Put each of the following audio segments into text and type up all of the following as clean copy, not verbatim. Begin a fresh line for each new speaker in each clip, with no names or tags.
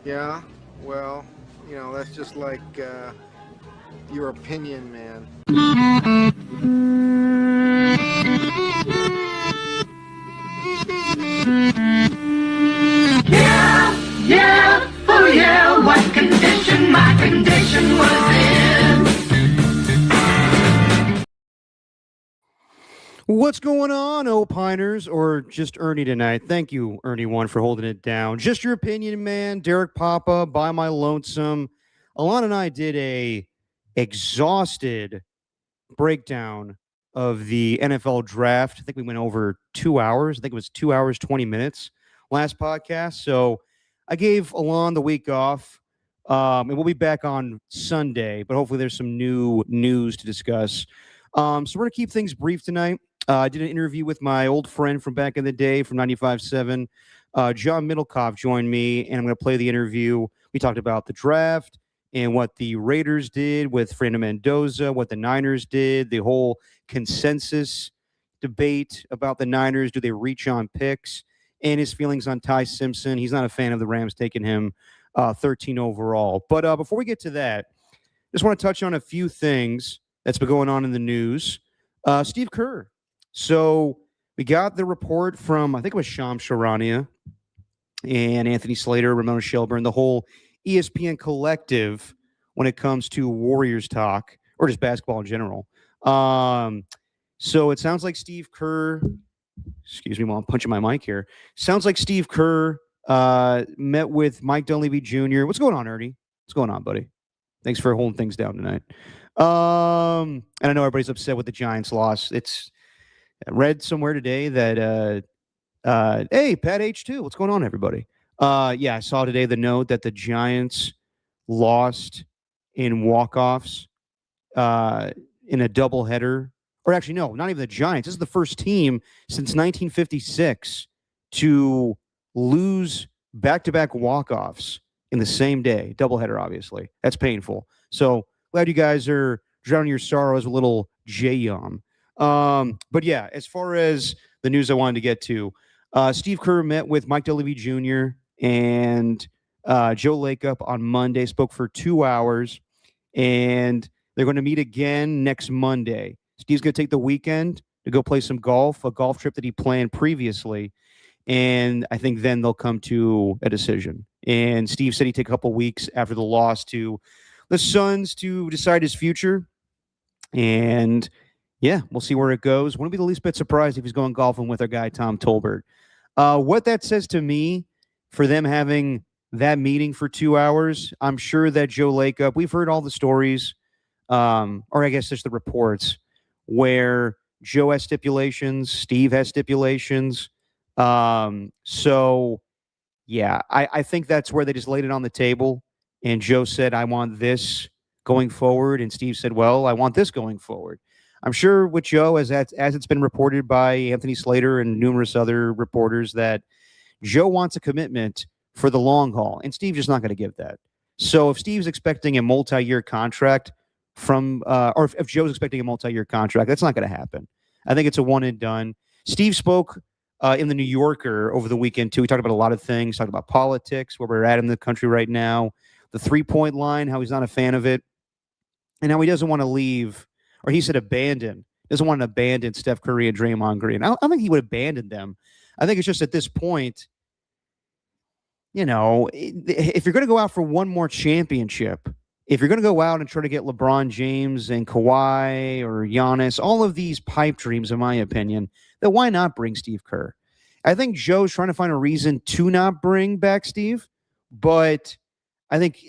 Yeah, well, that's just like your opinion, man.
Yeah, yeah, oh yeah, what condition my condition was in.
What's going on, Opiners, or just Ernie tonight? Thank you, Ernie1, for holding it down. Just your opinion, man. Derek Papa, by my lonesome. Alon and I did a exhausted breakdown of the NFL draft. I think we went over 2 hours. I think it was 2 hours, 20 minutes last podcast. So I gave Alon the week off. And we'll be back on Sunday, but hopefully there's some new news to discuss. So we're going to keep things brief tonight. I did an interview with my old friend from back in the day from 95.7. John Middlekauff joined me, and I'm going to play the interview. We talked about the draft and what the Raiders did with Fernando Mendoza, what the Niners did, the whole consensus debate about the Niners. Do they reach on picks? And his feelings on Ty Simpson. He's not a fan of the Rams taking him 13 overall. But before we get to that, just want to touch on a few things that's been going on in the news. Steve Kerr. So we got the report from, I think it was Sham Charania and Anthony Slater, Ramona Shelburne, the whole ESPN collective when it comes to Warriors talk or just basketball in general. So it sounds like Steve Kerr, excuse me while I'm punching my mic here. Sounds like Steve Kerr met with Mike Dunleavy Jr. What's going on, Ernie? What's going on, buddy? Thanks for holding things down tonight. And I know everybody's upset with the Giants' loss. I read somewhere today that hey, Pat H2, what's going on, everybody? Yeah, I saw today the note that the Giants lost in walk-offs in a doubleheader. Or actually, no, not even the Giants. This is the first team since 1956 to lose back-to-back walk-offs in the same day. Doubleheader, obviously. That's painful. So glad you guys are drowning your sorrows with a little J-yum. But yeah, as far as the news I wanted to get to, Steve Kerr met with Mike Dunleavy Jr. and Joe Lakeup on Monday, spoke for 2 hours, and they're going to meet again next Monday. Steve's going to take the weekend to go play some golf, a golf trip that he planned previously, and I think then they'll come to a decision. And Steve said he'd take a couple weeks after the loss to the Suns to decide his future, and yeah, we'll see where it goes. Wouldn't be the least bit surprised if he's going golfing with our guy, Tom Tolbert. What that says to me for them having that meeting for 2 hours, I'm sure that Joe Lakeup, we've heard all the stories, or I guess just the reports, where Joe has stipulations, Steve has stipulations. So, yeah, I think that's where they just laid it on the table. And Joe said, I want this going forward. And Steve said, well, I want this going forward. I'm sure with Joe, as it's been reported by Anthony Slater and numerous other reporters, that Joe wants a commitment for the long haul, and Steve's just not going to give that. So if Steve's expecting a multi-year contract or if Joe's expecting a multi-year contract, that's not going to happen. I think it's a one and done. Steve spoke in the New Yorker over the weekend too. He talked about a lot of things, talked about politics, where we're at in the country right now, the 3-point line, how he's not a fan of it, and how he doesn't want to leave. Or he said doesn't want to abandon Steph Curry and Draymond Green. I don't think he would abandon them. I think it's just at this point, if you're going to go out for one more championship, if you're going to go out and try to get LeBron James and Kawhi or Giannis, all of these pipe dreams, in my opinion, then why not bring Steve Kerr? I think Joe's trying to find a reason to not bring back Steve, but I think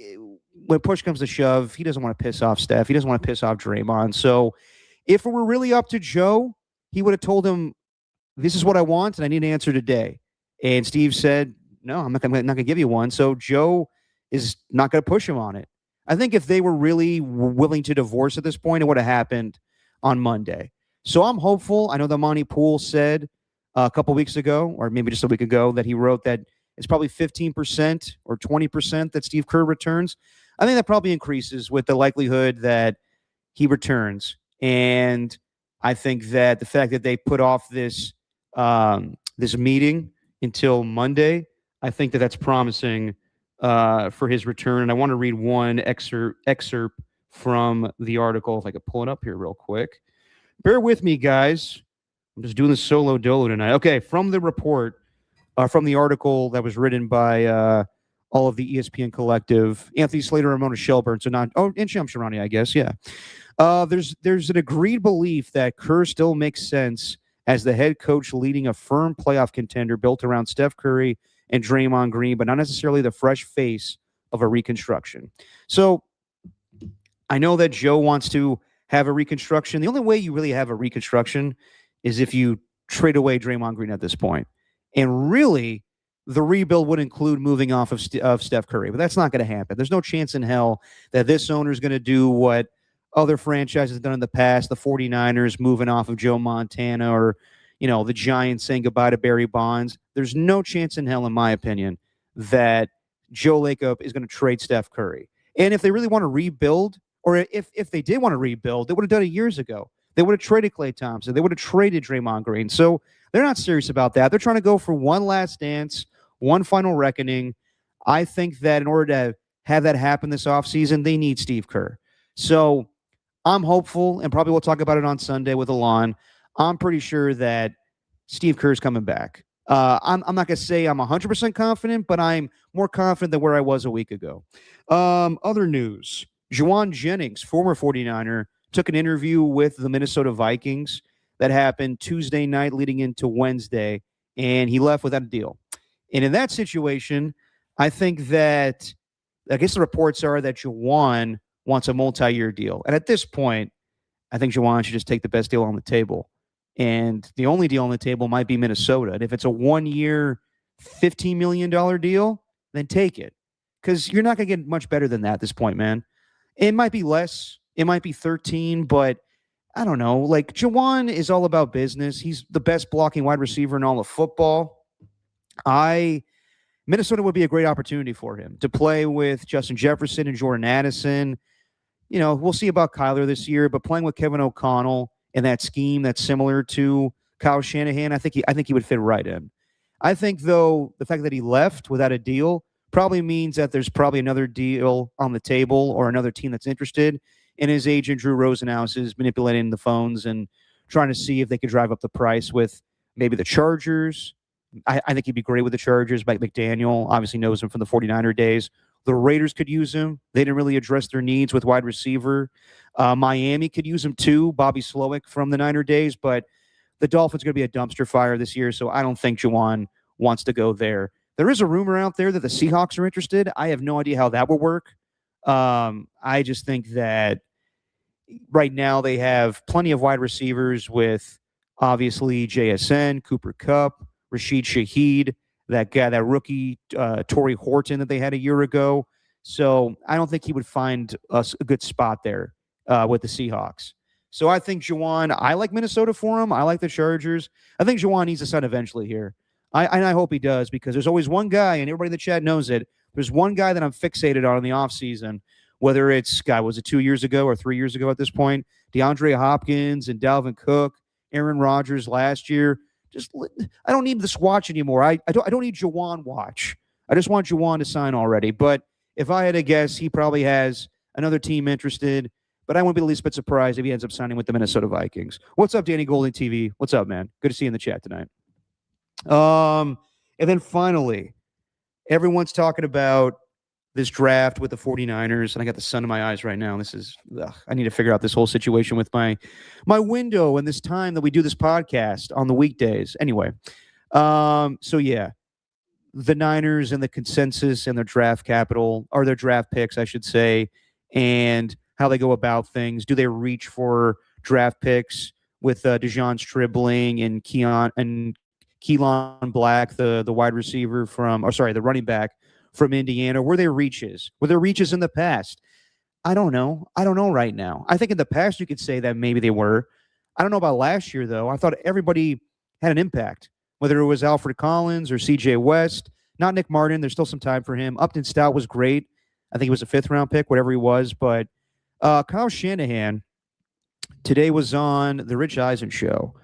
when push comes to shove, he doesn't want to piss off Steph. He doesn't want to piss off Draymond. So if it were really up to Joe, he would have told him, this is what I want, and I need an answer today. And Steve said, no, I'm not going to give you one. So Joe is not going to push him on it. I think if they were really willing to divorce at this point, it would have happened on Monday. So I'm hopeful. I know that Monty Poole said a couple weeks ago, or maybe just a week ago, that he wrote that it's probably 15% or 20% that Steve Kerr returns. I think that probably increases with the likelihood that he returns. And I think that the fact that they put off this meeting until Monday, I think that that's promising for his return. And I want to read one excerpt from the article, if I could pull it up here real quick. Bear with me, guys. I'm just doing this solo dolo tonight. Okay, from the report, from the article that was written by all of the ESPN collective, Anthony Slater, Ramona Shelburne, so not, and Sham Sharani, I guess, yeah. There's an agreed belief that Kerr still makes sense as the head coach leading a firm playoff contender built around Steph Curry and Draymond Green, but not necessarily the fresh face of a reconstruction. So I know that Joe wants to have a reconstruction. The only way you really have a reconstruction is if you trade away Draymond Green at this point. And really, the rebuild would include moving off of Steph Curry, but that's not going to happen. There's no chance in hell that this owner is going to do what other franchises have done in the past, the 49ers moving off of Joe Montana, or, the Giants saying goodbye to Barry Bonds. There's no chance in hell, in my opinion, that Joe Lacob is going to trade Steph Curry. And if they really want to rebuild, or if they did want to rebuild, they would have done it years ago. They would have traded Klay Thompson. They would have traded Draymond Green. So they're not serious about that. They're trying to go for one last dance, one final reckoning. I think that in order to have that happen this offseason, they need Steve Kerr. So I'm hopeful, and probably we'll talk about it on Sunday with Alon. I'm pretty sure that Steve Kerr's coming back. I'm not going to say I'm 100% confident, but I'm more confident than where I was a week ago. Other news. Juwan Jennings, former 49er, took an interview with the Minnesota Vikings that happened Tuesday night leading into Wednesday, and he left without a deal. And in that situation, I think that, I guess the reports are that Juwan wants a multi-year deal. And at this point, I think Juwan should just take the best deal on the table. And the only deal on the table might be Minnesota. And if it's a 1-year, $15 million deal, then take it. Because you're not going to get much better than that at this point, man. It might be less. It might be 13, but I don't know. Like, Juwan is all about business. He's the best blocking wide receiver in all of football. Minnesota would be a great opportunity for him to play with Justin Jefferson and Jordan Addison. We'll see about Kyler this year, but playing with Kevin O'Connell in that scheme that's similar to Kyle Shanahan, I think he would fit right in. I think, though, the fact that he left without a deal probably means that there's probably another deal on the table or another team that's interested. And his agent, Drew Rosenhaus, is manipulating the phones and trying to see if they could drive up the price with maybe the Chargers. I think he'd be great with the Chargers. Mike McDaniel obviously knows him from the 49er days. The Raiders could use him. They didn't really address their needs with wide receiver. Miami could use him too, Bobby Slowick from the Niner days. But the Dolphins are going to be a dumpster fire this year, so I don't think Juwan wants to go there. There is a rumor out there that the Seahawks are interested. I have no idea how that would work. I just think that right now they have plenty of wide receivers with obviously JSN, Cooper Kupp, Rashid Shaheed, that guy, that rookie, Torrey Horton that they had a year ago. So I don't think he would find a good spot there with the Seahawks. So I think Juwan, I like Minnesota for him. I like the Chargers. I think Juwan needs to sign eventually here. I hope he does, because there's always one guy, and everybody in the chat knows it. There's one guy that I'm fixated on in the offseason, whether it's, was it 2 years ago or 3 years ago at this point? DeAndre Hopkins and Dalvin Cook, Aaron Rodgers last year. I don't need this watch anymore. I don't need Juwan watch. I just want Juwan to sign already. But if I had to guess, he probably has another team interested. But I wouldn't be the least bit surprised if he ends up signing with the Minnesota Vikings. What's up, Danny Golden TV? What's up, man? Good to see you in the chat tonight. And then finally, everyone's talking about this draft with the 49ers, and I got the sun in my eyes right now. I need to figure out this whole situation with my window and this time that we do this podcast on the weekdays. Anyway, so yeah, the Niners and the consensus and their draft capital, or their draft picks, I should say, and how they go about things. Do they reach for draft picks with DeJon Stribling and Keelan Black, the wide receiver the running back from Indiana? Were there reaches? Were there reaches in the past? I don't know. I don't know right now. I think in the past you could say that maybe they were. I don't know about last year, though. I thought everybody had an impact, whether it was Alfred Collins or C.J. West. Not Nick Martin. There's still some time for him. Upton Stout was great. I think he was a fifth-round pick, whatever he was. But Kyle Shanahan today was on the Rich Eisen show,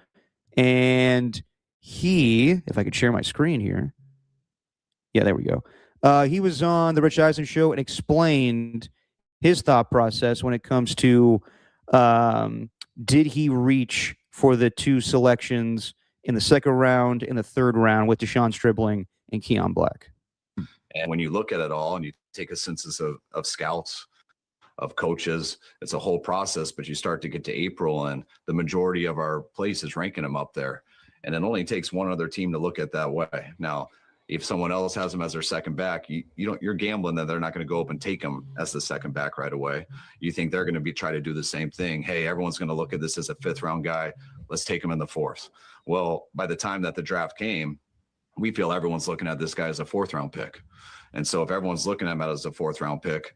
and he, if I could share my screen here. Yeah, there we go. He was on the Rich Eisen show and explained his thought process when it comes to um, did he reach for the 2 selections in the second round, in the third round with Deshaun Stribling and Keon Black.
And when you look at it all and you take a census of scouts, of coaches, it's a whole process, but you start to get to April and the majority of our place is ranking them up there. And it only takes one other team to look at that way. Now, if someone else has them as their second back, you're gambling that they're not going to go up and take them as the second back right away. You think they're going to try to do the same thing. Hey, everyone's going to look at this as a 5th round guy. Let's take him in the 4th. Well, by the time that the draft came, we feel everyone's looking at this guy as a 4th round pick. And so if everyone's looking at him as a 4th round pick,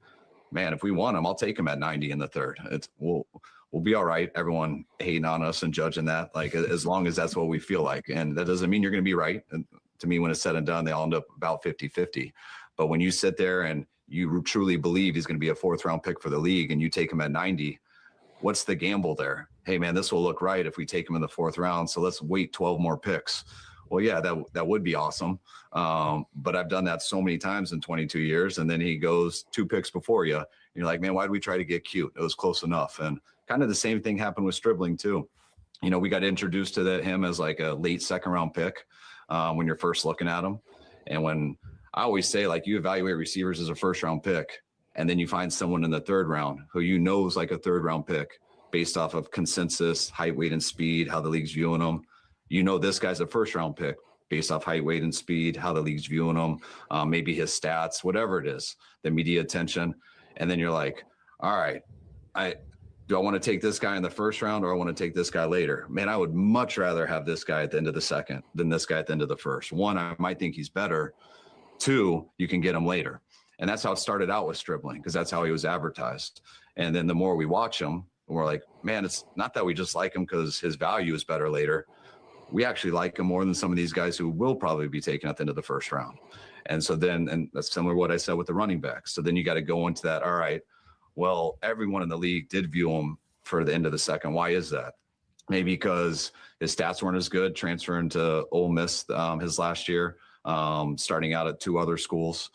man, if we want him, I'll take him at 90 in the 3rd. We'll be all right. Everyone hating on us and judging that, like, as long as that's what we feel like. And that doesn't mean you're going to be right. And to me, when it's said and done, they all end up about 50-50. But when you sit there and you truly believe he's going to be a 4th round pick for the league and you take him at 90, what's the gamble there? Hey, man, this will look right if we take him in the 4th round. So let's wait 12 more picks. Well, yeah, that would be awesome. But I've done that so many times in 22 years. And then he goes 2 picks before you. And you're like, man, why did we try to get cute? It was close enough. And kind of the same thing happened with Stribling too. You know, we got introduced to him as like a late 2nd round pick when you're first looking at him. And when I always say, like, you evaluate receivers as a 1st round pick, and then you find someone in the 3rd round who you know is like a 3rd round pick based off of consensus, height, weight, and speed, how the league's viewing them. You know, this guy's a 1st round pick based off height, weight, and speed, how the league's viewing him, maybe his stats, whatever it is, the media attention. And then you're like, all right, do I want to take this guy in the 1st round or I want to take this guy later? Man, I would much rather have this guy at the end of the 2nd than this guy at the end of the 1st. 1, I might think he's better. 2, you can get him later. And that's how it started out with Stribling, because that's how he was advertised. And then the more we watch him, we're like, man, it's not that we just like him because his value is better later. We actually like him more than some of these guys who will probably be taken at the end of the 1st round. And so then, and that's similar to what I said with the running backs. So then you got to go into that. All right, well, everyone in the league did view him for the end of the 2nd. Why is that? Maybe because his stats weren't as good, transferring to Ole Miss his last year, starting out at 2 other schools,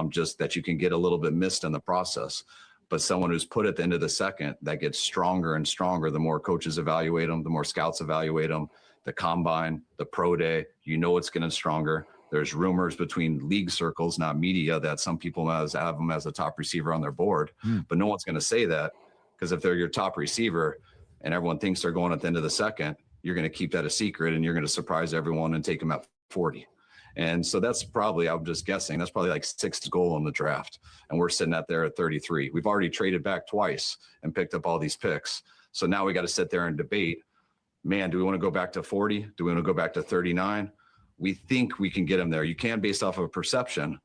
just that you can get a little bit missed in the process. But someone who's put at the end of the 2nd, that gets stronger and stronger the more coaches evaluate them, the more scouts evaluate them, the combine, the pro day, you know it's getting stronger. There's rumors between league circles, not media, that some people have him as a top receiver on their board, but no one's going to say that, because if they're your top receiver and everyone thinks they're going at the end of the 2nd, you're going to keep that a secret and you're going to surprise everyone and take them at 40. And so that's probably, I'm just guessing, that's probably like 6th goal in the draft. And we're sitting out there at 33. We've already traded back twice and picked up all these picks. So now we got to sit there and debate, man, do we want to go back to 40? Do we want to go back to 39? We think we can get him there. You can based off of perception,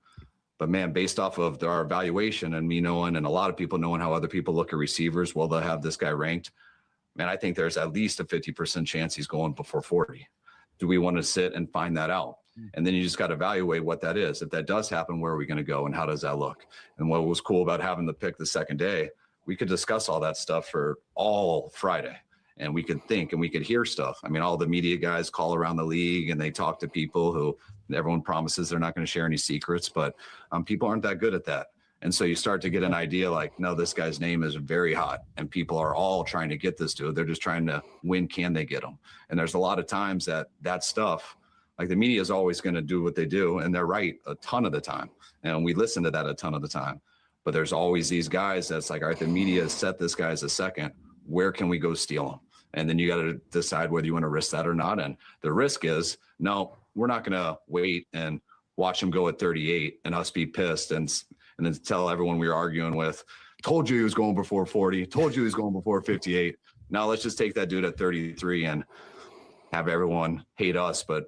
but man, based off of our evaluation and me knowing, and a lot of people knowing how other people look at receivers, well, they'll have this guy ranked. Man, I think there's at least a 50% chance he's going before 40. Do we want to sit and find that out? And then you just got to evaluate what that is. If that does happen, where are we going to go and how does that look? And what was cool about having the pick the 2nd day, we could discuss all that stuff for all Friday. And we could think and we could hear stuff. I mean, all the media guys call around the league and they talk to people who everyone promises they're not going to share any secrets, but people aren't that good at that. And so you start to get an idea like, no, this guy's name is very hot and people are all trying to get this dude. They're just trying to win. Can they get him? And there's a lot of times that stuff, like the media is always going to do what they do. And they're right a ton of the time. And we listen to that a ton of the time. But there's always these guys that's like, all right, the media has set this guy as a 2nd. Where can we go steal him? And then you got to decide whether you want to risk that or not. And the risk is, no, we're not going to wait and watch him go at 38 and us be pissed and then tell everyone we were arguing with, told you he was going before 40, told you he was going before 58. Now let's just take that dude at 33 and have everyone hate us, but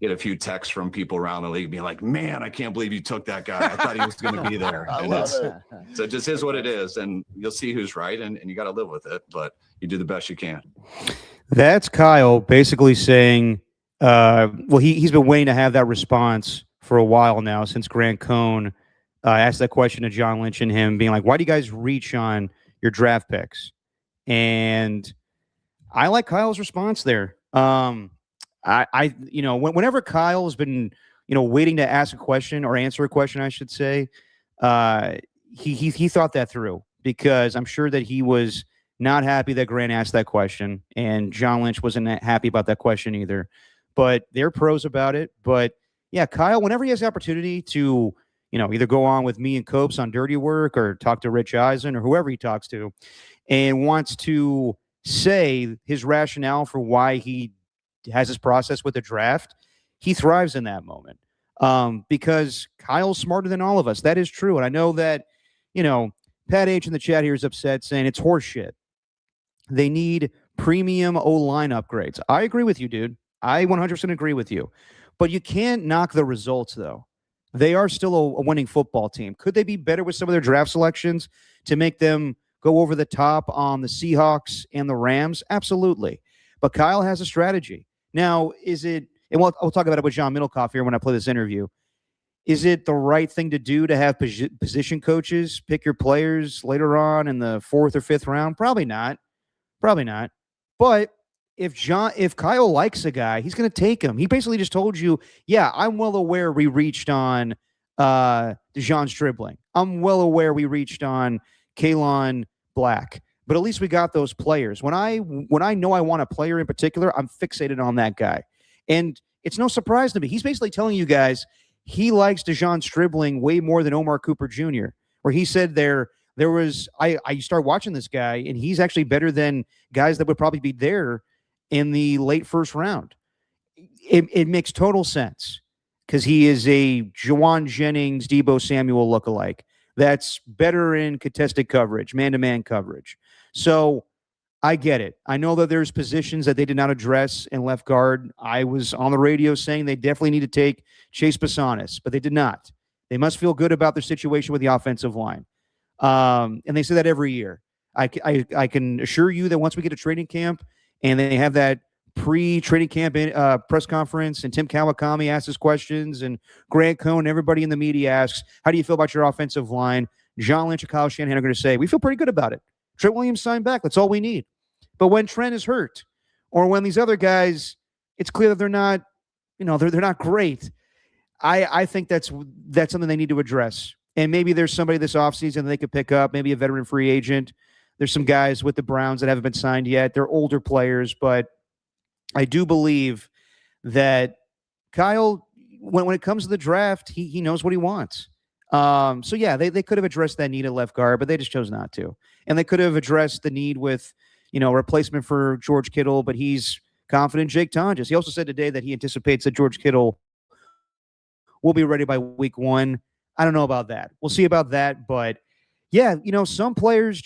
get a few texts from people around the league being like, man, I can't believe you took that guy. I thought he was going to be there. So it just is what it is. And you'll see who's right and you got to live with it, but you do the best you can.
That's Kyle basically saying, well, he's been waiting to have that response for a while now, since Grant Cohn asked that question to John Lynch and him being like, why do you guys reach on your draft picks? And I like Kyle's response there. Whenever Kyle's been, waiting to ask a question or answer a question, I should say. He thought that through, because I'm sure that he was not happy that Grant asked that question, and John Lynch wasn't happy about that question either. But they're pros about it. But yeah, Kyle, whenever he has the opportunity to, either go on with me and Copes on Dirty Work or talk to Rich Eisen or whoever he talks to, and wants to say his rationale for why he has his process with the draft, he thrives in that moment. Because Kyle's smarter than all of us. That is true. And I know that, Pat H in the chat here is upset, saying it's horseshit. They need premium O-line upgrades. I agree with you, dude. I 100% agree with you. But you can't knock the results, though. They are still a winning football team. Could they be better with some of their draft selections to make them go over the top on the Seahawks and the Rams? Absolutely. But Kyle has a strategy. Now, is it, and we'll talk about it with John Middlekauff here when I play this interview, is it the right thing to do to have position coaches pick your players later on in the 4th or 5th round? Probably not. Probably not. But if Kyle likes a guy, he's going to take him. He basically just told you, yeah, I'm well aware we reached on DeJon Stribling. I'm well aware we reached on Kalon Black. But at least we got those players. When I know I want a player in particular, I'm fixated on that guy. And it's no surprise to me. He's basically telling you guys he likes DeJon Stribling way more than Omar Cooper Jr., where he said there was, I start watching this guy, and he's actually better than guys that would probably be there in the late 1st round. It makes total sense, because he is a Juwan Jennings, Deebo Samuel lookalike that's better in contested coverage, man-to-man coverage. So I get it. I know that there's positions that they did not address in left guard. I was on the radio saying they definitely need to take Chase Bissonis, but they did not. They must feel good about their situation with the offensive line. And they say that every year. I can assure you that once we get to training camp and they have that pre-training camp press conference and Tim Kawakami asks his questions and Grant Cohn, everybody in the media asks, how do you feel about your offensive line? John Lynch and Kyle Shanahan are going to say, we feel pretty good about it. Trent Williams signed back. That's all we need. But when Trent is hurt, or when these other guys, it's clear that they're not, they're not great. I think that's something they need to address. And maybe there's somebody this offseason that they could pick up, maybe a veteran free agent. There's some guys with the Browns that haven't been signed yet. They're older players, but I do believe that Kyle, when it comes to the draft, he knows what he wants. So yeah, they could have addressed that need at left guard, but they just chose not to. And they could have addressed the need with, a replacement for George Kittle, but he's confident Jake Tonjes. He also said today that he anticipates that George Kittle will be ready by week 1. I don't know about that. We'll see about that. But yeah, some players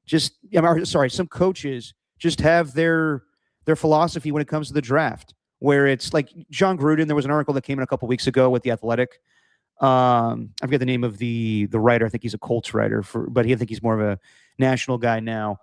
some coaches just have their philosophy when it comes to the draft, where it's like John Gruden. There was an article that came in a couple weeks ago with The Athletic. I forget the name of the writer. I think he's a Colts writer, but I think he's more of a national guy now.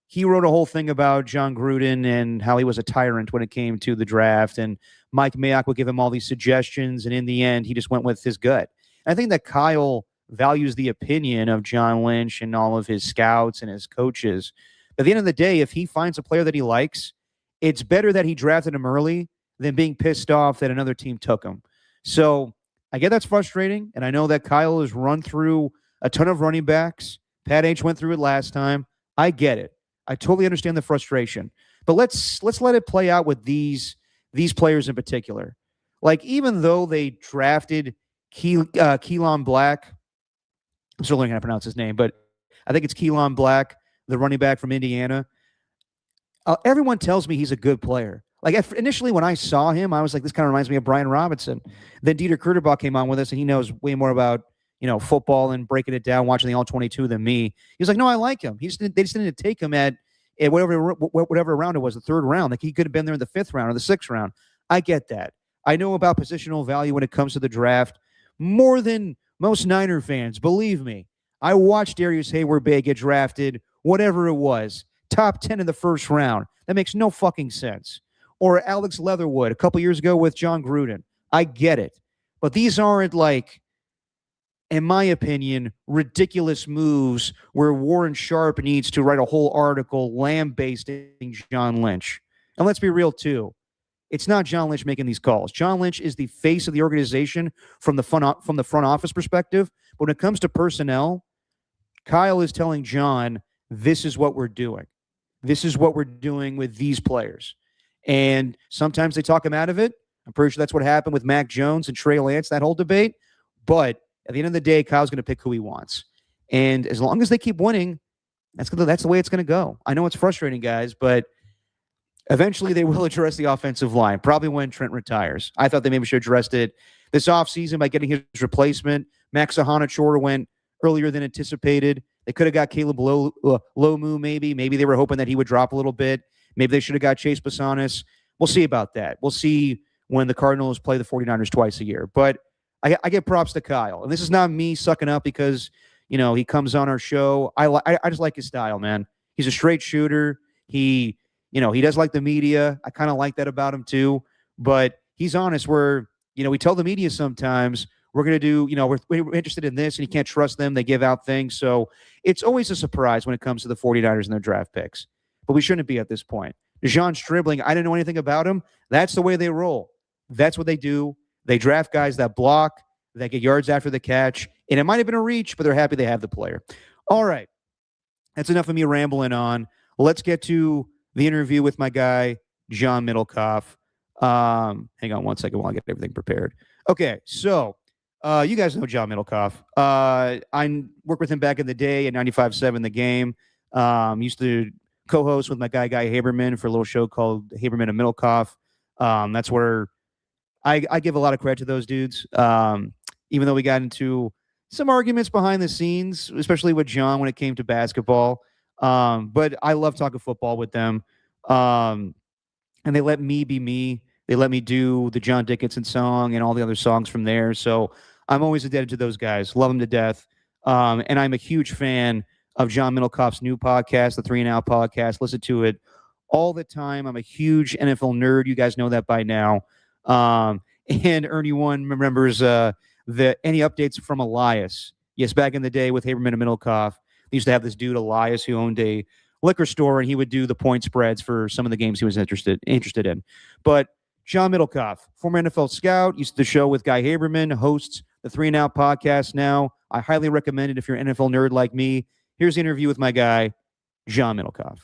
He wrote a whole thing about John Gruden and how he was a tyrant when it came to the draft, and Mike Mayock would give him all these suggestions, and in the end, he just went with his gut. And I think that Kyle values the opinion of John Lynch and all of his scouts and his coaches. But at the end of the day, if he finds a player that he likes, it's better that he drafted him early than being pissed off that another team took him. So I get that's frustrating, and I know that Kyle has run through a ton of running backs. Pat H went through it last time. I get it. I totally understand the frustration. But let's let it play out with these players in particular. Like, even though they drafted Keelan Black, I'm still learning how to pronounce his name, but I think it's Keelan Black, the running back from Indiana. Everyone tells me he's a good player. Like, initially when I saw him, I was like, this kind of reminds me of Brian Robinson. Then Dieter Kurterbach came on with us, and he knows way more about football and breaking it down, watching the All-22 than me. He was like, no, I like him. They just didn't take him at whatever round it was, the 3rd round. Like, he could have been there in the 5th round or the 6th round. I get that. I know about positional value when it comes to the draft more than most Niner fans. Believe me, I watched Darius Hayward-Bay get drafted, whatever it was, top 10 in the 1st round. That makes no fucking sense. Or Alex Leatherwood a couple years ago with John Gruden. I get it. But these aren't, like, in my opinion, ridiculous moves where Warren Sharp needs to write a whole article lambasting John Lynch. And let's be real, too. It's not John Lynch making these calls. John Lynch is the face of the organization from the front office perspective. But when it comes to personnel, Kyle is telling John, this is what we're doing. This is what we're doing with these players. And sometimes they talk him out of it. I'm pretty sure that's what happened with Mac Jones and Trey Lance, that whole debate. But at the end of the day, Kyle's going to pick who he wants. And as long as they keep winning, that's the way it's going to go. I know it's frustrating, guys, but eventually they will address the offensive line, probably when Trent retires. I thought they maybe should have addressed it this offseason by getting his replacement. Max Sahana-Chorta went earlier than anticipated. They could have got Caleb Lomu maybe. Maybe they were hoping that he would drop a little bit. Maybe they should have got Chase Basanis. We'll see about that. We'll see when the Cardinals play the 49ers twice a year. But I give props to Kyle. And this is not me sucking up because, he comes on our show. I just like his style, man. He's a straight shooter. He does like the media. I kind of like that about him too. But he's honest where, we tell the media sometimes we're going to do, we're interested in this and you can't trust them. They give out things. So it's always a surprise when it comes to the 49ers and their draft picks. But we shouldn't be at this point. Dejon Stribling, I didn't know anything about him. That's the way they roll. That's what they do. They draft guys that block, that get yards after the catch. And it might have been a reach, but they're happy they have the player. All right. That's enough of me rambling on. Let's get to the interview with my guy, John Middlekauff. Hang on one second while I get everything prepared. Okay, so you guys know John Middlekauff. I worked with him back in the day at 95.7 The Game. Used to co-host with my guy Haberman for a little show called Haberman and Middlekauff. That's where I give a lot of credit to those dudes. Even though we got into some arguments behind the scenes, especially with John when it came to basketball. But I love talking football with them. And they let me be me. They let me do the John Dickinson song and all the other songs from there. So I'm always indebted to those guys. Love them to death. And I'm a huge fan of John Middlekauff's new podcast, the 3 and Out podcast. Listen to it all the time. I'm a huge NFL nerd. You guys know that by now. And Ernie One remembers any updates from Elias. Yes, back in the day with Haberman and Middlekauff, they used to have this dude Elias who owned a liquor store, and he would do the point spreads for some of the games he was interested in. But John Middlekauff, former NFL scout, used to the show with Guy Haberman, hosts the 3 and Out podcast now. I highly recommend it if you're an NFL nerd like me. Here's the interview with my guy, John Middlekauff.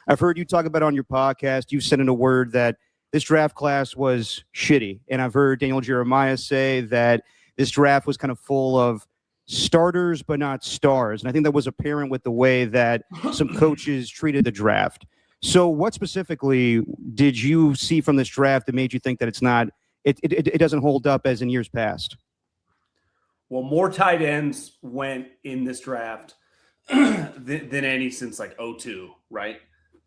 I've heard you talk about on your podcast, you've said in a word that this draft class was shitty. And I've heard Daniel Jeremiah say that this draft was kind of full of starters, but not stars. And I think that was apparent with the way that some coaches treated the draft. So what specifically did you see from this draft that made you think that it doesn't hold up as in years past?
Well, more tight ends went in this draft than any since like 2002, right?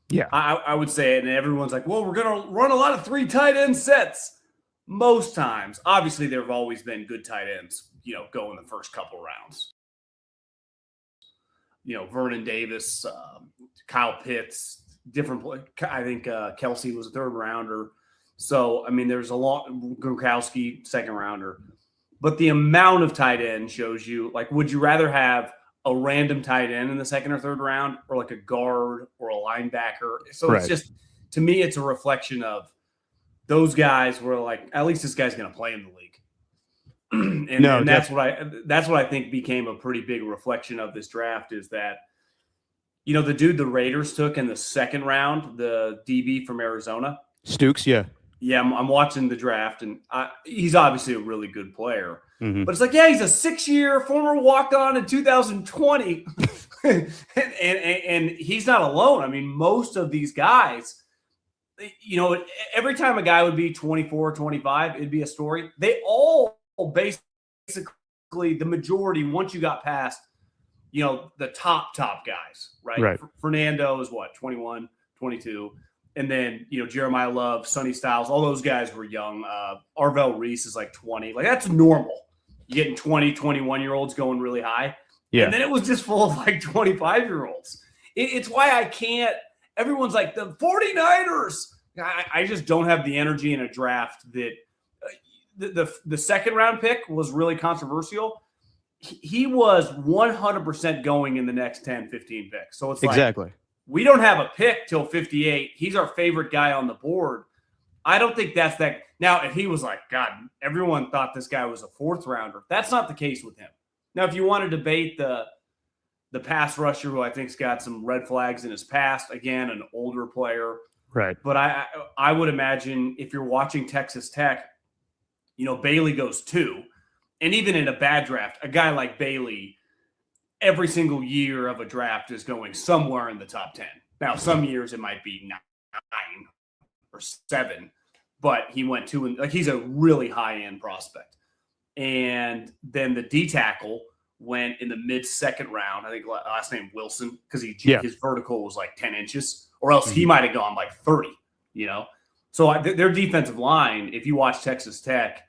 Yeah.
I would say it, and everyone's like, well, we're going to run a lot of 3 tight end sets. Most times, obviously, there have always been good tight ends, go in the first couple rounds. Vernon Davis, Kyle Pitts, different. I think Kelsey was a 3rd rounder. So, I mean, there's a lot. Gronkowski, 2nd rounder. But the amount of tight end shows you, like, would you rather have a random tight end in the 2nd or 3rd round, or like a guard or a linebacker? So It's just, to me, it's a reflection of those guys were like, at least this guy's going to play in the league. and that's what I think became a pretty big reflection of this draft is that, the dude the Raiders took in the 2nd round, the DB from Arizona.
Stooks, yeah.
Yeah, I'm watching the draft, and he's obviously a really good player.
Mm-hmm.
But it's like, yeah, he's a 6-year former walk-on in 2020. and he's not alone. I mean, most of these guys, every time a guy would be 24, 25, it'd be a story. They all basically, the majority, once you got past, the top guys, right? Fernando is what, 21, 22. And then, Jeremiah Love, Sonny Styles, all those guys were young. Arvell Reese is like 20. Like, that's normal. You're getting 20, 21-year-olds going really high. Yeah. And then it was just full of like 25-year-olds. It's why I can't – everyone's like, the 49ers. I just don't have the energy in a draft that the 2nd round pick was really controversial. He was 100% going in the next 10, 15 picks. So it's like,
exactly.
we don't have a pick till 58. He's our favorite guy on the board. I don't think that's that. Now, if he was like, God, everyone thought this guy was a fourth rounder, that's not the case with him. Now, if you want to debate the pass rusher, who I think's got some red flags in his past, again, an older player.
Right.
But I would imagine if you're watching Texas Tech, Bailey goes 2. And even in a bad draft, a guy like Bailey, every single year of a draft is going somewhere in the top 10. Now, some years it might be 9 or 7, but he went 2 and he's a really high-end prospect. And then the D tackle went in the mid-second round. I think last name Wilson, because his vertical was like 10 inches, or else he might have gone like 30, So their defensive line, if you watch Texas Tech,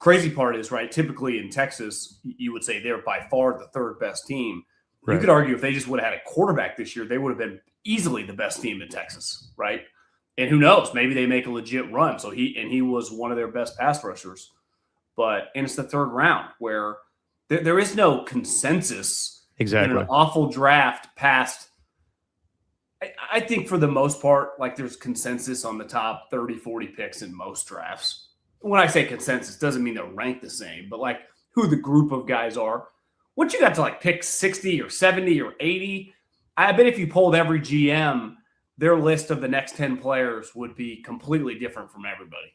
crazy part is, right, typically in Texas, you would say they're by far the third best team. Right. You could argue if they just would have had a quarterback this year, they would have been easily the best team in Texas, right? And who knows, maybe they make a legit run. So he was one of their best pass rushers. And it's the third round where there is no consensus.
Exactly.
In an awful draft past. I think for the most part, like there's consensus on the top 30, 40 picks in most drafts. When I say consensus, doesn't mean they're ranked the same, but like who the group of guys are. Once you got to like pick 60 or 70 or 80, I bet if you polled every GM, their list of the next 10 players would be completely different from everybody.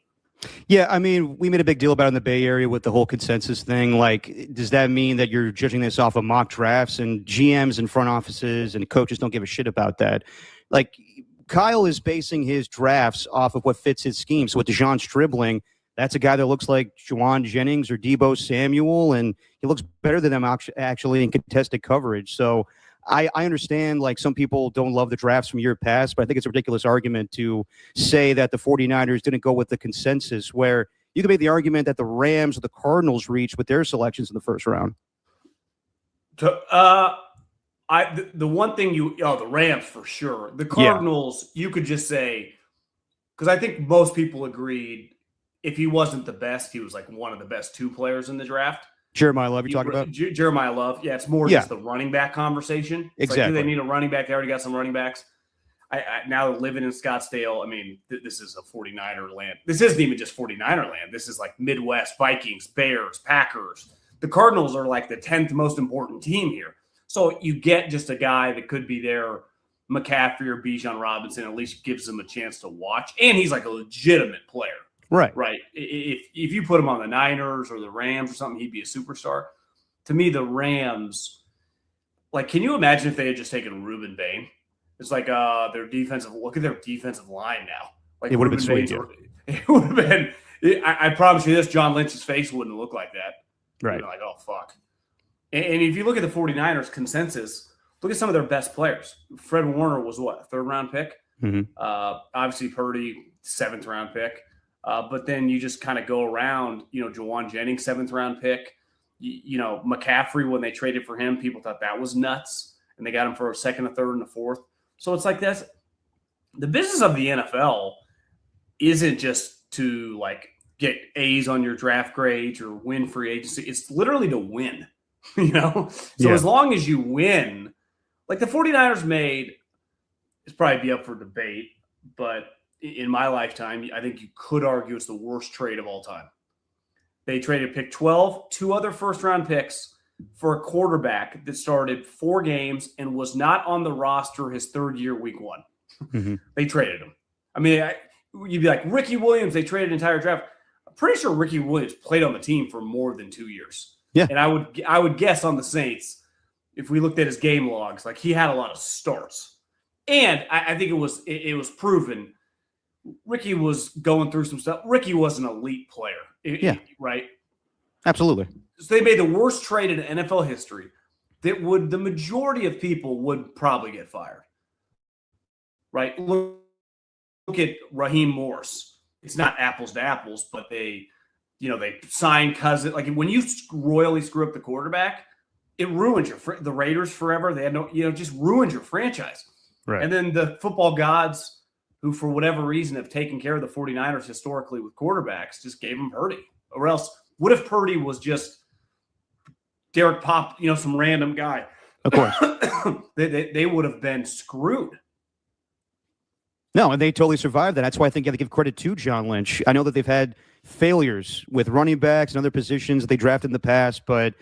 Yeah, I mean, we made a big deal about it in the Bay Area with the whole consensus thing. Like, does that mean that you're judging this off of mock drafts, and GMs and front offices and coaches don't give a shit about that? Like, Kyle is basing his drafts off of what fits his scheme. So with Dejon Stribling, that's a guy that looks like Juwan Jennings or Deebo Samuel, and he looks better than them actually in contested coverage. So I understand, like, some people don't love the drafts from year past, but I think it's a ridiculous argument to say that the 49ers didn't go with the consensus, where you can make the argument that the Rams or the Cardinals reached with their selections in the first round.
The one thing the Rams for sure. The Cardinals, you could just say, because I think most people agreed if he wasn't the best, he was like one of the best 2 players in the draft.
Jeremiah Love, you're talking about?
Jeremiah Love. Yeah, it's more just the running back conversation. It's
exactly.
Like, do they need a running back? They already got some running backs. I now living in Scottsdale, I mean, this is a 49er land. This isn't even just 49er land. This is like Midwest, Vikings, Bears, Packers. The Cardinals are like the 10th most important team here. So you get just a guy that could be there, McCaffrey or Bijan Robinson, at least gives them a chance to watch. And he's like a legitimate player.
Right.
If you put him on the Niners or the Rams or something, he'd be a superstar. To me, the Rams, like, can you imagine if they had just taken Reuben Bain? It's like their defensive. Look at their defensive line now. Like,
it would have been sweet.
It would have been. I promise you this: John Lynch's face wouldn't look like that.
Right.
Like, oh fuck. And if you look at the 49ers consensus, look at some of their best players. Fred Warner was what, a 3rd round pick?
Mm-hmm.
Obviously Purdy, 7th round pick. But then you just kind of go around, Juwan Jennings, 7th round pick. McCaffrey, when they traded for him, people thought that was nuts. And they got him for a 2nd, a 3rd, and a 4th. So it's like this. The business of the NFL isn't just to like get A's on your draft grades or win free agency. It's literally to win, So as long as you win, like the 49ers made, it's probably be up for debate, but in my lifetime, I think you could argue it's the worst trade of all time. They traded pick 12, 2 other first-round picks for a quarterback that started 4 games and was not on the roster his 3rd year, week 1.
Mm-hmm.
They traded him. I mean, you'd be like, Ricky Williams, they traded an entire draft. I'm pretty sure Ricky Williams played on the team for more than 2 years.
Yeah.
And I would guess on the Saints, if we looked at his game logs, like he had a lot of starts. And I think it was proven Ricky was going through some stuff. Ricky was an elite player. Right?
Absolutely.
So they made the worst trade in NFL history that the majority of people would probably get fired. Right? Look at Raheem Morris. It's not apples to apples, but they signed Cousins. Like when you royally screw up the quarterback, it ruins the Raiders forever. They had just ruins your franchise.
Right.
And then the football gods, who for whatever reason have taken care of the 49ers historically with quarterbacks, just gave them Purdy. Or else, what if Purdy was just Derek Pop, some random guy?
Of course.
they would have been screwed.
No, and they totally survived that. That's why I think you have to give credit to John Lynch. I know that they've had failures with running backs and other positions that they drafted in the past, but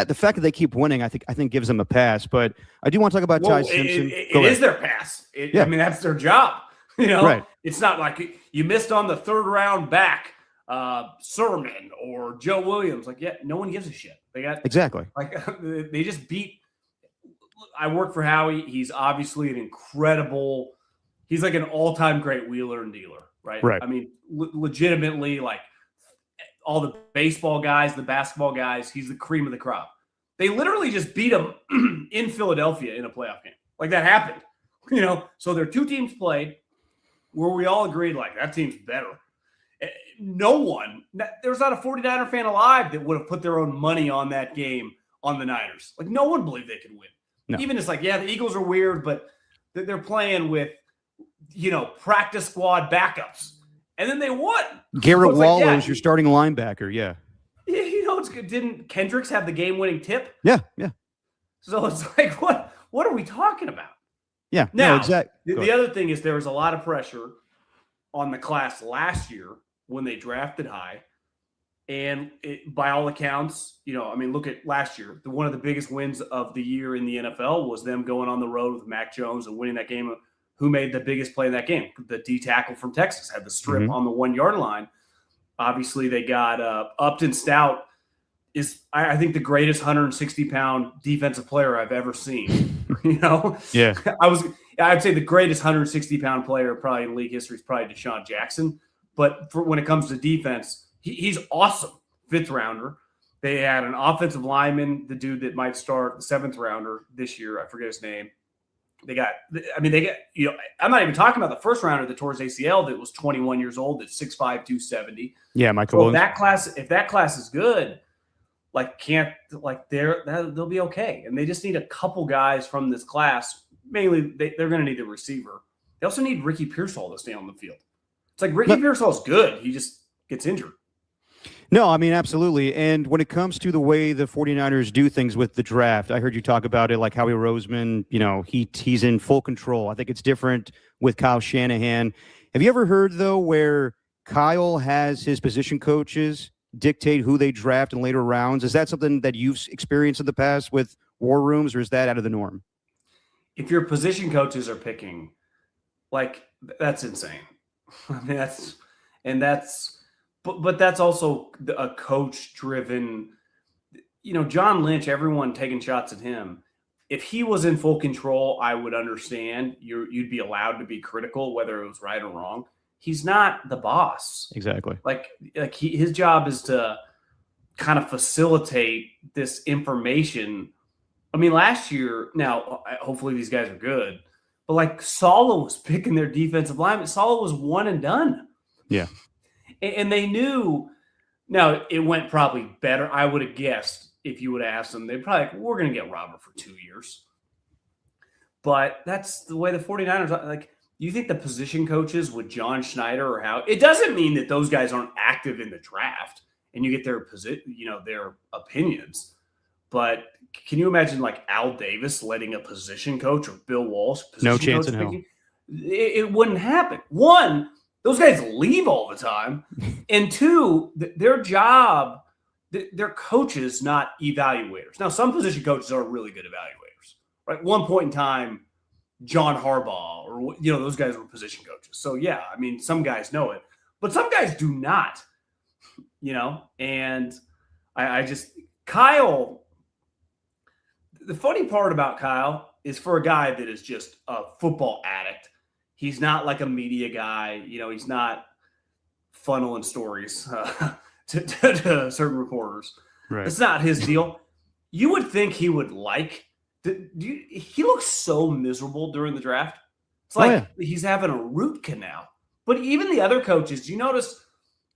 the fact that they keep winning, I think gives them a pass. But I do want to talk about Ty Simpson.
It is their pass. I mean, that's their job.
Right.
It's not like you missed on the third round back, Sermon or Joe Williams. Like, no one gives a shit. They got
exactly
like they just beat. I work for Howie. He's obviously an incredible. He's like an all-time great wheeler and dealer, right?
Right.
I mean, legitimately, like all the baseball guys, the basketball guys, he's the cream of the crop. They literally just beat him in Philadelphia in a playoff game. Like that happened, So their two teams played where we all agreed, like, that team's better. There's not a 49er fan alive that would have put their own money on that game on the Niners. Like, no one believed they could win.
No.
Even it's like, the Eagles are weird, but they're playing with, practice squad backups. And then they won.
Garrett Waller's your starting linebacker, yeah.
It's good. Didn't Kendricks have the game-winning tip?
Yeah.
So it's like, what are we talking about?
Yeah,
now,
no, exactly.
The other thing is there was a lot of pressure on the class last year when they drafted high. And by all accounts, look at last year. One of the biggest wins of the year in the NFL was them going on the road with Mac Jones and winning that game. Who made the biggest play in that game? The D tackle from Texas had the strip on the 1 yard line. Obviously, they got Upton Stout is, I think, the greatest 160-pound defensive player I've ever seen.
Yeah.
I'd say the greatest 160-pound player probably in league history is probably Deshaun Jackson. But when it comes to defense, he's awesome. 5th rounder. They had an offensive lineman, the dude that might start, the 7th rounder this year. I forget his name. They got, I'm not even talking about the 1st rounder that tore his ACL that was 21 years old, that's 6'5", 270.
Yeah, Michael Williams.
If that class is good, they'll be okay. And they just need a couple guys from this class. Mainly, they're going to need a receiver. They also need Ricky Pearsall to stay on the field. It's like Ricky Pearsall's good. He just gets injured.
No, I mean, absolutely. And when it comes to the way the 49ers do things with the draft, I heard you talk about it like Howie Roseman, he's in full control. I think it's different with Kyle Shanahan. Have you ever heard, though, where Kyle has his position coaches dictate who they draft in later rounds? Is that something that you've experienced in the past with war rooms, or is that out of the norm?
If your position coaches are picking, that's insane. I mean, but that's also a coach-driven, John Lynch, everyone taking shots at him. If he was in full control, I would understand. You'd be allowed to be critical, whether it was right or wrong. He's not the boss.
Exactly.
His job is to kind of facilitate this information. I mean, last year, now, hopefully these guys are good, but Saleh was picking their defensive lineman. Saleh was one and done.
Yeah.
And they knew. Now, it went probably better. I would have guessed if you would have asked them, they'd probably we're going to get Robert for 2 years. But that's the way the 49ers, you think the position coaches with John Schneider or how? It doesn't mean that those guys aren't active in the draft and you get their their opinions. But can you imagine Al Davis letting a position coach or Bill Walsh?
No chance in hell.
It wouldn't happen. One, those guys leave all the time. And two, their job, they're coaches, not evaluators. Now, some position coaches are really good evaluators. Right? One point in time, John Harbaugh or, those guys were position coaches. So, yeah, I mean, some guys know it. But some guys do not, And Kyle, the funny part about Kyle is for a guy that is just a football addict, he's not like a media guy. He's not funneling stories to certain reporters.
Right.
It's not his deal. You would think he would he looks so miserable during the draft. It's he's having a root canal. But even the other coaches, do you notice,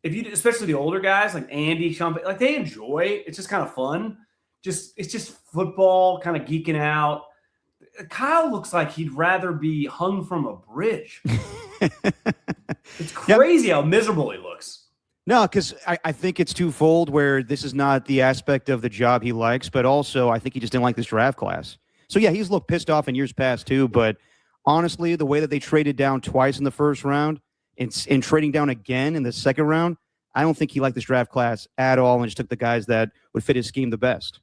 especially the older guys like Andy, Sean, they enjoy it. It's just kind of fun. It's just football, kind of geeking out. Kyle looks like he'd rather be hung from a bridge. It's crazy how miserable he looks.
No, because I think it's twofold where this is not the aspect of the job he likes, but also I think he just didn't like this draft class. So yeah, he's looked pissed off in years past too. But honestly, the way that they traded down twice in the first round and trading down again in the second round, I don't think he liked this draft class at all and just took the guys that would fit his scheme the best.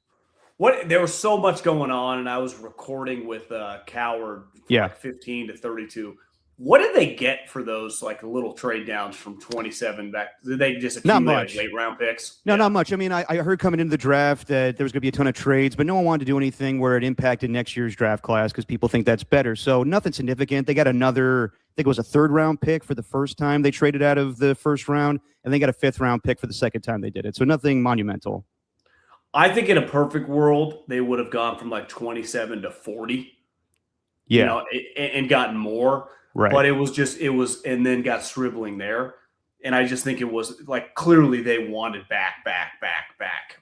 There was so much going on, and I was recording with Coward from like 15 to 32. What did they get for those like little trade downs from 27 back? Did they just accumulate late round picks?
No, not much. I mean, I heard coming into the draft that there was going to be a ton of trades, but no one wanted to do anything where it impacted next year's draft class because people think that's better. So nothing significant. They got another, I think it was a third round pick for the first time they traded out of the first round, and they got a fifth round pick for the second time they did it. So nothing monumental.
I think in a perfect world, they would have gone from like 27 to 40.
Yeah.
You know, and gotten more.
Right.
But it was, and then got scribbling there. And I just think it was like clearly they wanted back,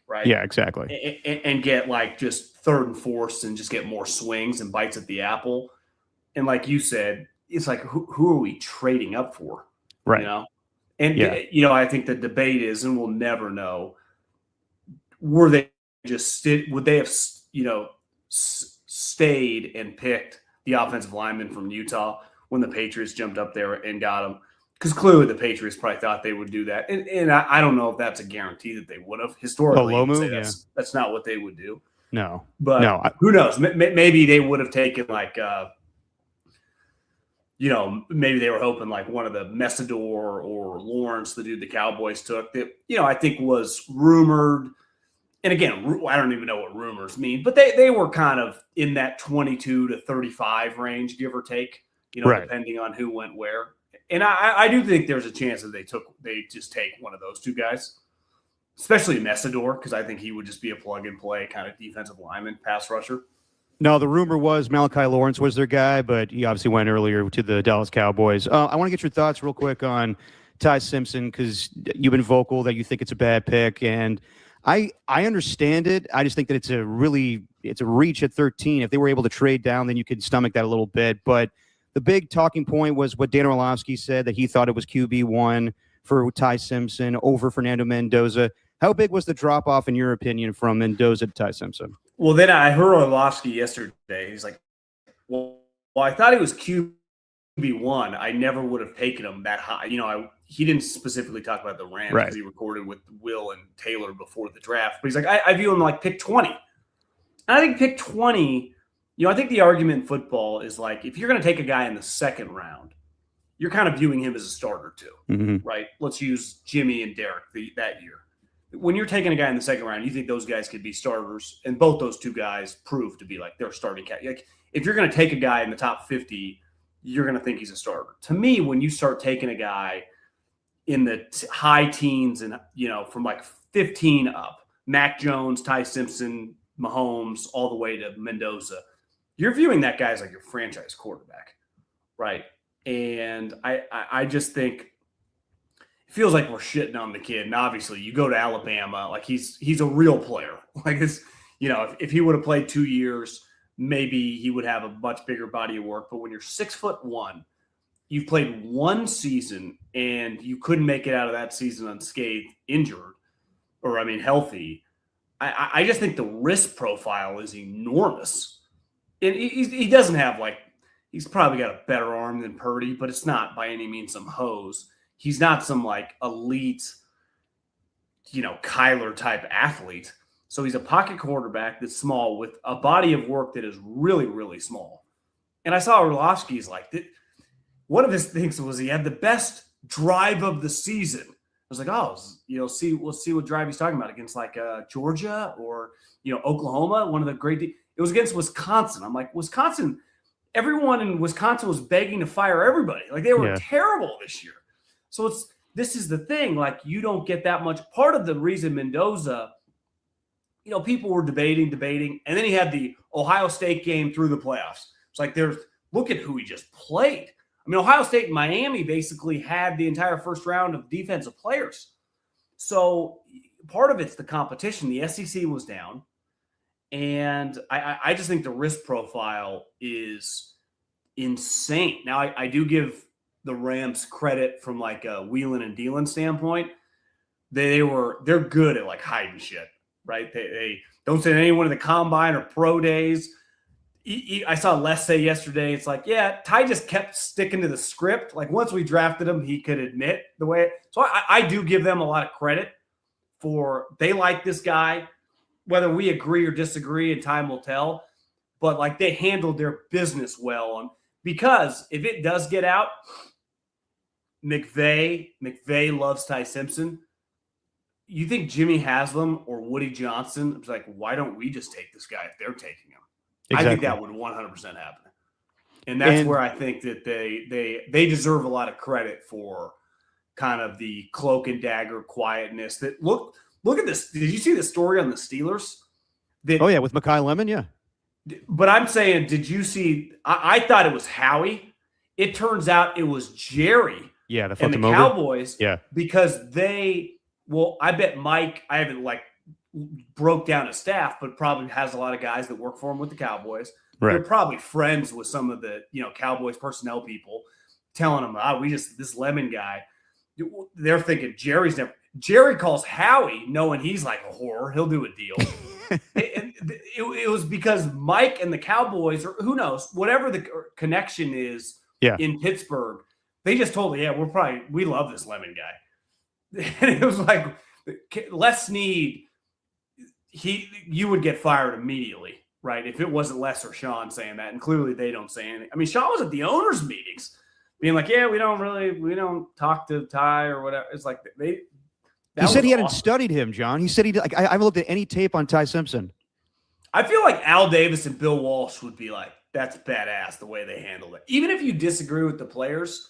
right?
Yeah, exactly.
And get like just third and fourths and just get more swings and bites at the apple. And like you said, it's like, who are we trading up for?
Right.
You know? And, you know, I think the debate is, and we'll never know, would they have, you know, stayed and picked the offensive lineman from Utah when the Patriots jumped up there and got him? Because clearly the Patriots probably thought they would do that. And I don't know if that's a guarantee that they would have. Historically, that's not what they would do.
No.
But
no,
who knows? Maybe they would have taken like, you know, maybe they were hoping like one of the Messidor or Lawrence, the dude the Cowboys took, that, you know, I think was rumored. And again, I don't even know what rumors mean, but they were kind of in that 22 to 35 range, give or take, you know, depending on who went where. And I do think there's a chance that they just take one of those two guys, especially Messidor, because I think he would just be a plug and play kind of defensive lineman, pass rusher.
No, the rumor was Malachi Lawrence was their guy, but he obviously went earlier to the Dallas Cowboys. I want to get your thoughts real quick on Ty Simpson, because you've been vocal that you think it's a bad pick, and I understand it. I just think that it's a reach at 13. If they were able to trade down, then you could stomach that a little bit. But the big talking point was what Dan Orlovsky said, that he thought it was QB1 for Ty Simpson over Fernando Mendoza. How big was the drop-off, in your opinion, from Mendoza to Ty Simpson?
Well, then I heard Orlovsky yesterday. He's like, well, I thought he was QB1. I never would have taken him that high. You know, he didn't specifically talk about the Rams because he recorded with Will and Taylor before the draft. But he's like, I view him like pick 20. And I think pick 20, you know, I think the argument in football is like, if you're going to take a guy in the second round, you're kind of viewing him as a starter too, right? Let's use Jimmy and Derek that year. When you're taking a guy in the second round, you think those guys could be starters, and both those two guys prove to be like they're starting cat. Like if you're going to take a guy in the top 50, you're going to think he's a starter. To me, when you start taking a guy in the high teens and, you know, from like 15 up, Mac Jones, Ty Simpson, Mahomes, all the way to Mendoza, you're viewing that guy as like your franchise quarterback, right? And I just think it feels like we're shitting on the kid. And obviously you go to Alabama, like he's a real player. Like it's, you know, if he would have played 2 years, maybe he would have a much bigger body of work. But when you're 6'1", you've played one season and you couldn't make it out of that season unscathed, injured, or I mean, healthy. I just think the risk profile is enormous. And he doesn't have like, he's probably got a better arm than Purdy, but it's not by any means some hose. He's not some like elite, you know, Kyler type athlete. So he's a pocket quarterback that's small with a body of work that is really, really small. And I saw Orlovsky's like, one of his things was he had the best drive of the season. I was like, oh, you know, we'll see what drive he's talking about against like Georgia or, you know, Oklahoma. One of the great, it was against Wisconsin. I'm like, Wisconsin, everyone in Wisconsin was begging to fire everybody. Like they were terrible this year. So this is the thing, like you don't get that much. Part of the reason Mendoza, you know, people were debating, and then he had the Ohio State game through the playoffs. It's like look at who he just played. I mean, Ohio State and Miami basically had the entire first round of defensive players. So part of it's the competition. The SEC was down, and I just think the risk profile is insane. Now, I do give the Rams credit from like a wheeling and dealing standpoint. They're good at like hiding shit, right? They don't send anyone to the combine or pro days. I saw Les say yesterday, it's like, yeah, Ty just kept sticking to the script. Like once we drafted him, he could admit the way. So I do give them a lot of credit for they like this guy, whether we agree or disagree, and time will tell. But like they handled their business well. Because if it does get out, McVay loves Ty Simpson. You think Jimmy Haslam or Woody Johnson is like, why don't we just take this guy if they're taking him? Exactly. I think that would 100% happen. And that's where I think that they deserve a lot of credit for kind of the cloak and dagger quietness. That look at this. Did you see the story on the Steelers?
With Mekhi Lemon, yeah.
But I'm saying, did you see? I thought it was Howie. It turns out it was Jerry.
Yeah,
and the Cowboys.
Yeah,
because I bet Mike. I haven't broke down his staff, but probably has a lot of guys that work for him with the Cowboys. Right. They're probably friends with some of the Cowboys personnel people, telling them, this Lemon guy. They're thinking Jerry calls Howie, knowing he's like a horror. He'll do a deal. It was because Mike and the Cowboys, or who knows, whatever the connection is in Pittsburgh, they just told him, we love this Lemon guy. And it was like, Les Snead, you would get fired immediately, right? If it wasn't Les or Sean saying that, and clearly they don't say anything. I mean, Sean was at the owners' meetings being like, we don't talk to Ty or whatever. It's like he said he hadn't studied him, John. He said I haven't looked at any tape on Ty Simpson. I feel like Al Davis and Bill Walsh would be like, that's badass the way they handled it. Even if you disagree with the players,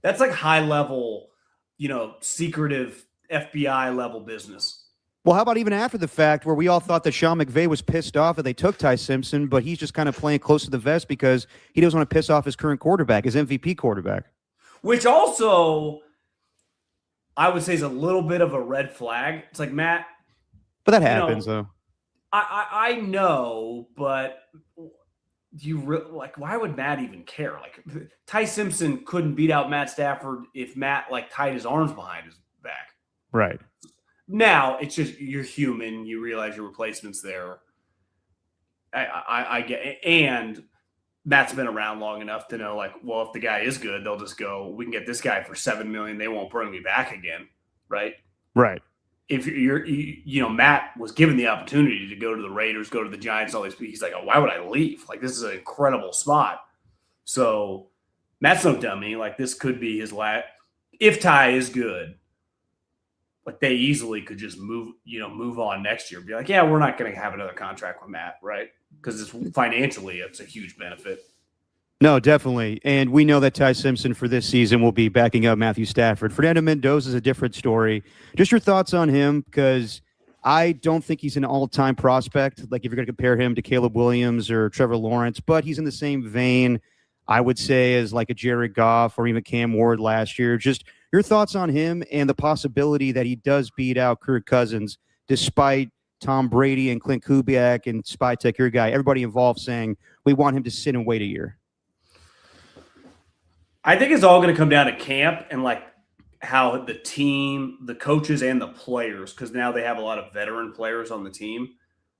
that's like high level, secretive FBI level business. Well, how about even after the fact where we all thought that Sean McVay was pissed off that they took Ty Simpson, but he's just kind of playing close to the vest because he doesn't want to piss off his current quarterback, his MVP quarterback. Which also, I would say, is a little bit of a red flag. It's like, Matt. But that happens, though. I know, but why would Matt even care? Like, Ty Simpson couldn't beat out Matt Stafford if Matt tied his arms behind his back. Right. Now it's just you're human. You realize your replacement's there. I get it. And Matt's been around long enough to know, if the guy is good, they'll just go, we can get this guy for $7 million. They won't bring me back again. Right. Right. If Matt was given the opportunity to go to the Raiders, go to the Giants, all these people, he's like, oh, why would I leave? This is an incredible spot. So Matt's no dummy. This could be his last. If Ty is good, they easily could just move on next year. Be like, yeah, we're not going to have another contract with Matt, right? Because financially, it's a huge benefit. No, definitely. And we know that Ty Simpson for this season will be backing up Matthew Stafford. Fernando Mendoza is a different story. Just your thoughts on him, because I don't think he's an all-time prospect, if you're going to compare him to Caleb Williams or Trevor Lawrence, but he's in the same vein, I would say, as a Jared Goff or even Cam Ward last year. Just your thoughts on him and the possibility that he does beat out Kirk Cousins despite Tom Brady and Clint Kubiak and Spytek, your guy, everybody involved saying we want him to sit and wait a year. I think it's all going to come down to camp and how the team, the coaches and the players, because now they have a lot of veteran players on the team,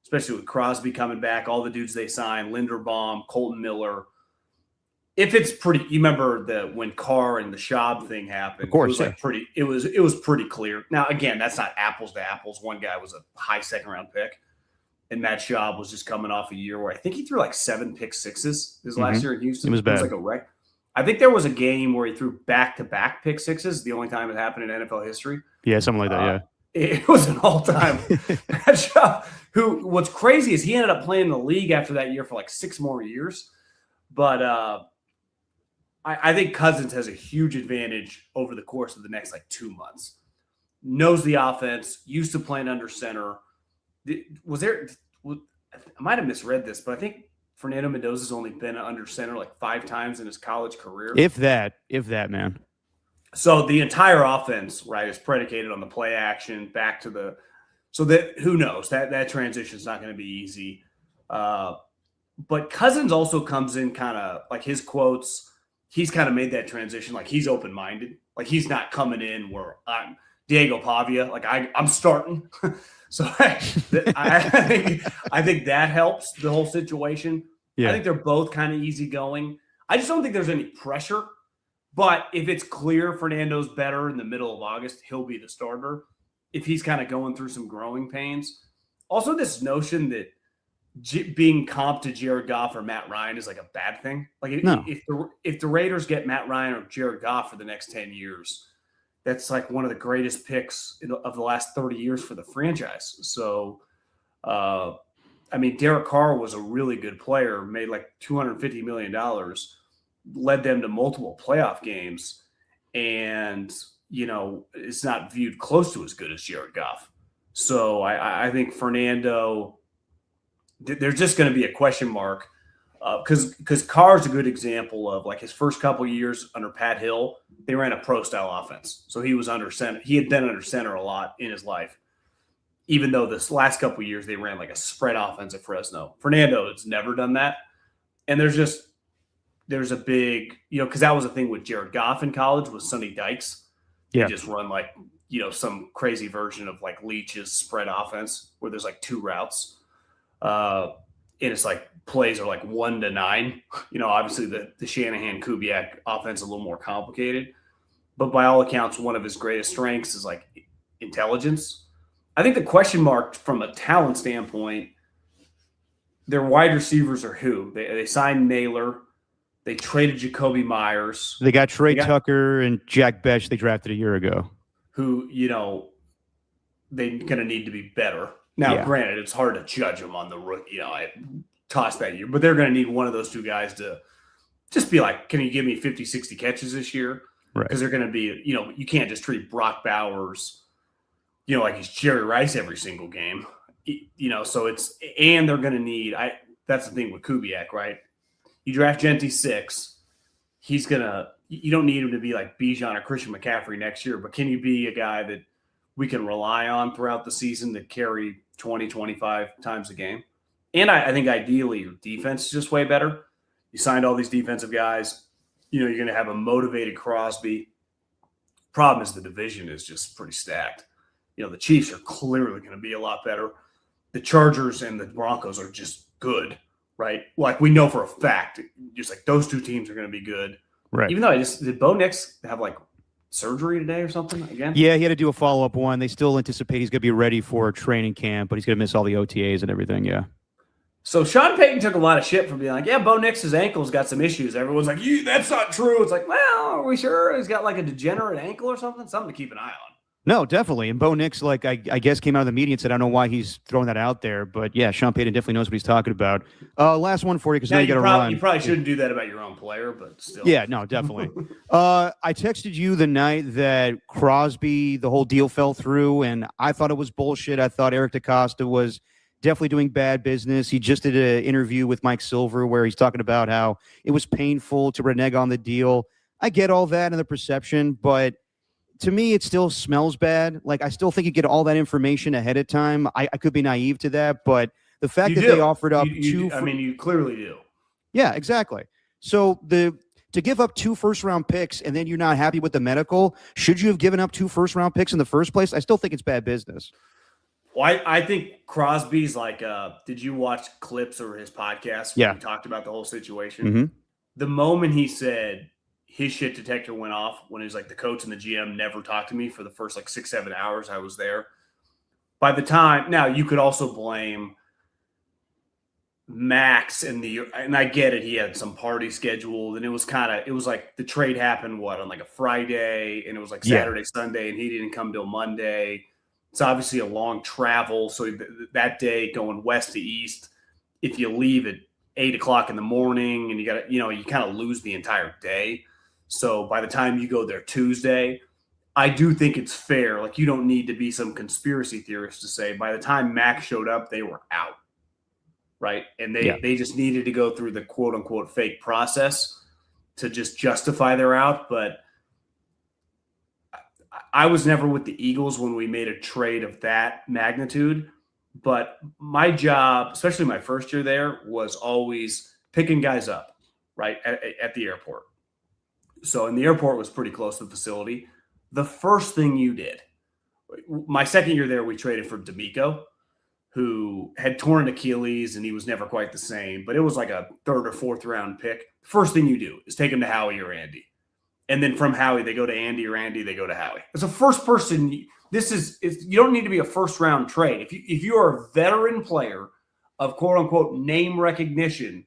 especially with Crosby coming back, all the dudes they signed, Linderbaum, Colton Miller. If it's pretty, you remember when Carr and the Schaub thing happened? Of course, it was pretty clear. Now, again, that's not apples to apples. One guy was a high second-round pick, and Matt Schaub was just coming off a year where I think he threw 7 pick sixes his last year in Houston. It was bad. It was a wreck. I think there was a game where he threw back-to-back pick sixes, the only time it happened in NFL history. Yeah, something like that, yeah. It was an all-time Matt Schaub, what's crazy is he ended up playing in the league after that year for 6 more years. But I think Cousins has a huge advantage over the course of the next 2 months. Knows the offense, used to playing under center. I might have misread this, but I think Fernando Mendoza's only been under center 5 times in his college career. If that, man. So the entire offense, right, is predicated on the play action back to so that who knows that transition is not going to be easy. But Cousins also comes in kind of his quotes. He's kind of made that transition. He's open-minded. He's not coming in where I'm Diego Pavia. I'm starting. So I think that helps the whole situation.
Yeah.
I think they're both kind of easygoing. I just don't think there's any pressure. But if it's clear Fernando's better in the middle of August, he'll be the starter. If he's kind of going through some growing pains. Also, this notion that being comped to Jared Goff or Matt Ryan is like a bad thing. Like if the Raiders get Matt Ryan or Jared Goff for the next 10 years, that's like one of the greatest picks of the last 30 years for the franchise. So, I mean, Derek Carr was a really good player, made like $250 million, led them to multiple playoff games, and, you know, it's not viewed close to as good as Jared Goff. So I think Fernando, there's just going to be a question mark because Carr's a good example of like his first couple of years under Pat Hill, they ran a pro style offense. So he was under center. He had been under center a lot in his life, even though this last couple of years they ran like a spread offense at Fresno. Fernando has never done that. And there's a big, you know, because that was the thing with Jared Goff in college was Sonny Dykes. He just run like, you know, some crazy version of like Leach's spread offense where there's like 2 routes. And it's like plays are like 1 to 9. You know, obviously the Shanahan Kubiak offense is a little more complicated. But by all accounts, one of his greatest strengths is like intelligence. I think the question mark from a talent standpoint, their wide receivers are who? They signed Naylor. They traded Jacoby Myers.
They got Trey Tucker and Jack Betch they drafted a year ago.
Who, you know, they're going to need to be better. Now, granted, it's hard to judge them on the rookie. You know, I tossed that year. But they're going to need one of those 2 guys to just be like, can you give me 50, 60 catches this year?
Right.
Because they're going to be, you know, you can't just treat Brock Bowers, you know, like he's Jerry Rice every single game. You know, so it's – and they're going to need – that's the thing with Kubiak, right? You draft Gentry 6, he's going to – you don't need him to be like Bijan or Christian McCaffrey next year, but can you be a guy that we can rely on throughout the season to carry 20, 25 times a game? And I think ideally your defense is just way better. You signed all these defensive guys. You know, you're going to have a motivated Crosby. Problem is the division is just pretty stacked. You know, the Chiefs are clearly going to be a lot better. The Chargers and the Broncos are just good, right? Like we know for a fact, just like those 2 teams are going to be good.
Right.
Even though did Bo Nix have like surgery today or something again?
Yeah, he had to do a follow-up one. They still anticipate he's going to be ready for training camp, but he's going to miss all the OTAs and everything, yeah.
So Sean Payton took a lot of shit from being like, yeah, Bo Nix's ankle's got some issues. Everyone's like, that's not true. It's like, well, are we sure he's got like a degenerate ankle or something? Something to keep an eye on.
No, definitely. And Bo Nix, like, I guess came out of the media and said, I don't know why he's throwing that out there. But, yeah, Sean Payton definitely knows what he's talking about. Last one for you because now you got to run.
You probably shouldn't do that about your own player, but still.
Yeah, no, definitely. I texted you the night that Crosby, the whole deal fell through, and I thought it was bullshit. I thought Eric DaCosta was definitely doing bad business. He just did an interview with Mike Silver where he's talking about how it was painful to renege on the deal. I get all that and the perception, but to me, it still smells bad. Like, I still think you get all that information ahead of time. I could be naive to that, but the fact that they offered up
you clearly do.
Yeah, exactly. So to give up 2 first-round picks and then you're not happy with the medical, should you have given up 2 first-round picks in the first place? I still think it's bad business.
Well, I think Crosby's like, did you watch clips or his podcast where he talked about the whole situation?
Mm-hmm.
The moment he said his shit detector went off when he was like the coach and the GM never talked to me for the first like 6-7 hours I was there. By the time, now you could also blame Max and I get it. He had some party scheduled and it was like the trade happened on like a Friday and it was like Saturday, Sunday, and he didn't come till Monday. It's obviously a long travel. So that day going west to east, if you leave at 8:00 in the morning and you kind of lose the entire day. So by the time you go there Tuesday, I do think it's fair. Like you don't need to be some conspiracy theorist to say by the time Max showed up, they were out. Right. And they just needed to go through the quote unquote fake process to just justify their out. But I was never with the Eagles when we made a trade of that magnitude. But my job, especially my first year there, was always picking guys up, right, at the airport. So, and the airport was pretty close to the facility. The first thing you did, my second year there, we traded for D'Amico, who had torn an Achilles and he was never quite the same, but it was like a 3rd or 4th round pick. First thing you do is take him to Howie or Andy. And then from Howie, they go to Andy, or Andy, they go to Howie. As a first person, you don't need to be a first round trade. If you are a veteran player of quote unquote name recognition,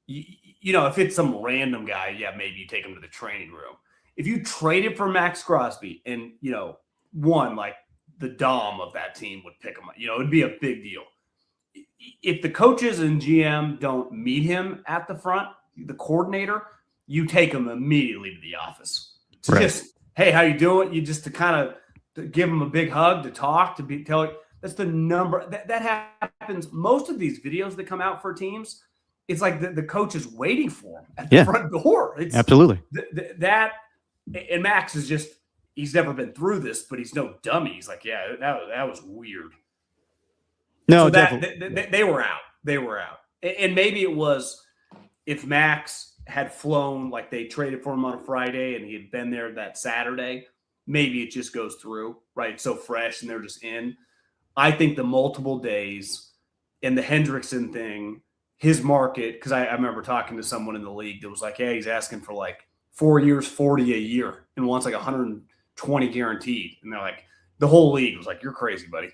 you know, if it's some random guy, yeah, maybe you take him to the training room. If you traded for Max Crosby and, you know, one, like the Dom of that team would pick him up, you know, it'd be a big deal. If the coaches and GM don't meet him at the front, the coordinator, you take him immediately to the office. To just, hey, how you doing? You just to kind of to give him a big hug, to talk, tell you that's the number that happens. Most of these videos that come out for teams, it's like the coach is waiting for him at the front door. It's
absolutely
that. And Max is just, he's never been through this, but he's no dummy. He's like, yeah, that was weird.
No,
so they were out. They were out. And maybe it was if Max had flown, like they traded for him on a Friday and he had been there that Saturday, maybe it just goes through, right? So fresh and they're just in. I think the multiple days and the Hendrickson thing, his market, because I remember talking to someone in the league that was like, yeah, he's asking for like 4 years, 40 a year and wants like 120 guaranteed. And they're like, the whole league was like, you're crazy, buddy.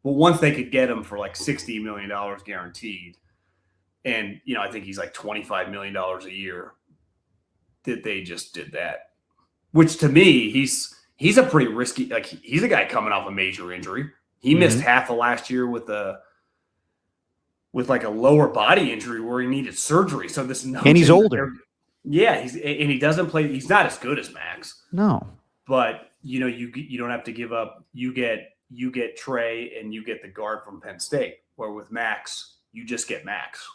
But once they could get him for like $60 million guaranteed, and, you know, I think he's like $25 million a year, that they just did that. Which to me, he's a pretty risky, like he's a guy coming off a major injury. He missed half of last year with like a lower body injury where he needed surgery. So this
and he's older.
Yeah, he doesn't play. He's not as good as Max.
No,
but you know, you don't have to give up. You get Trey and you get the guard from Penn State. Where with Max, you just get Max.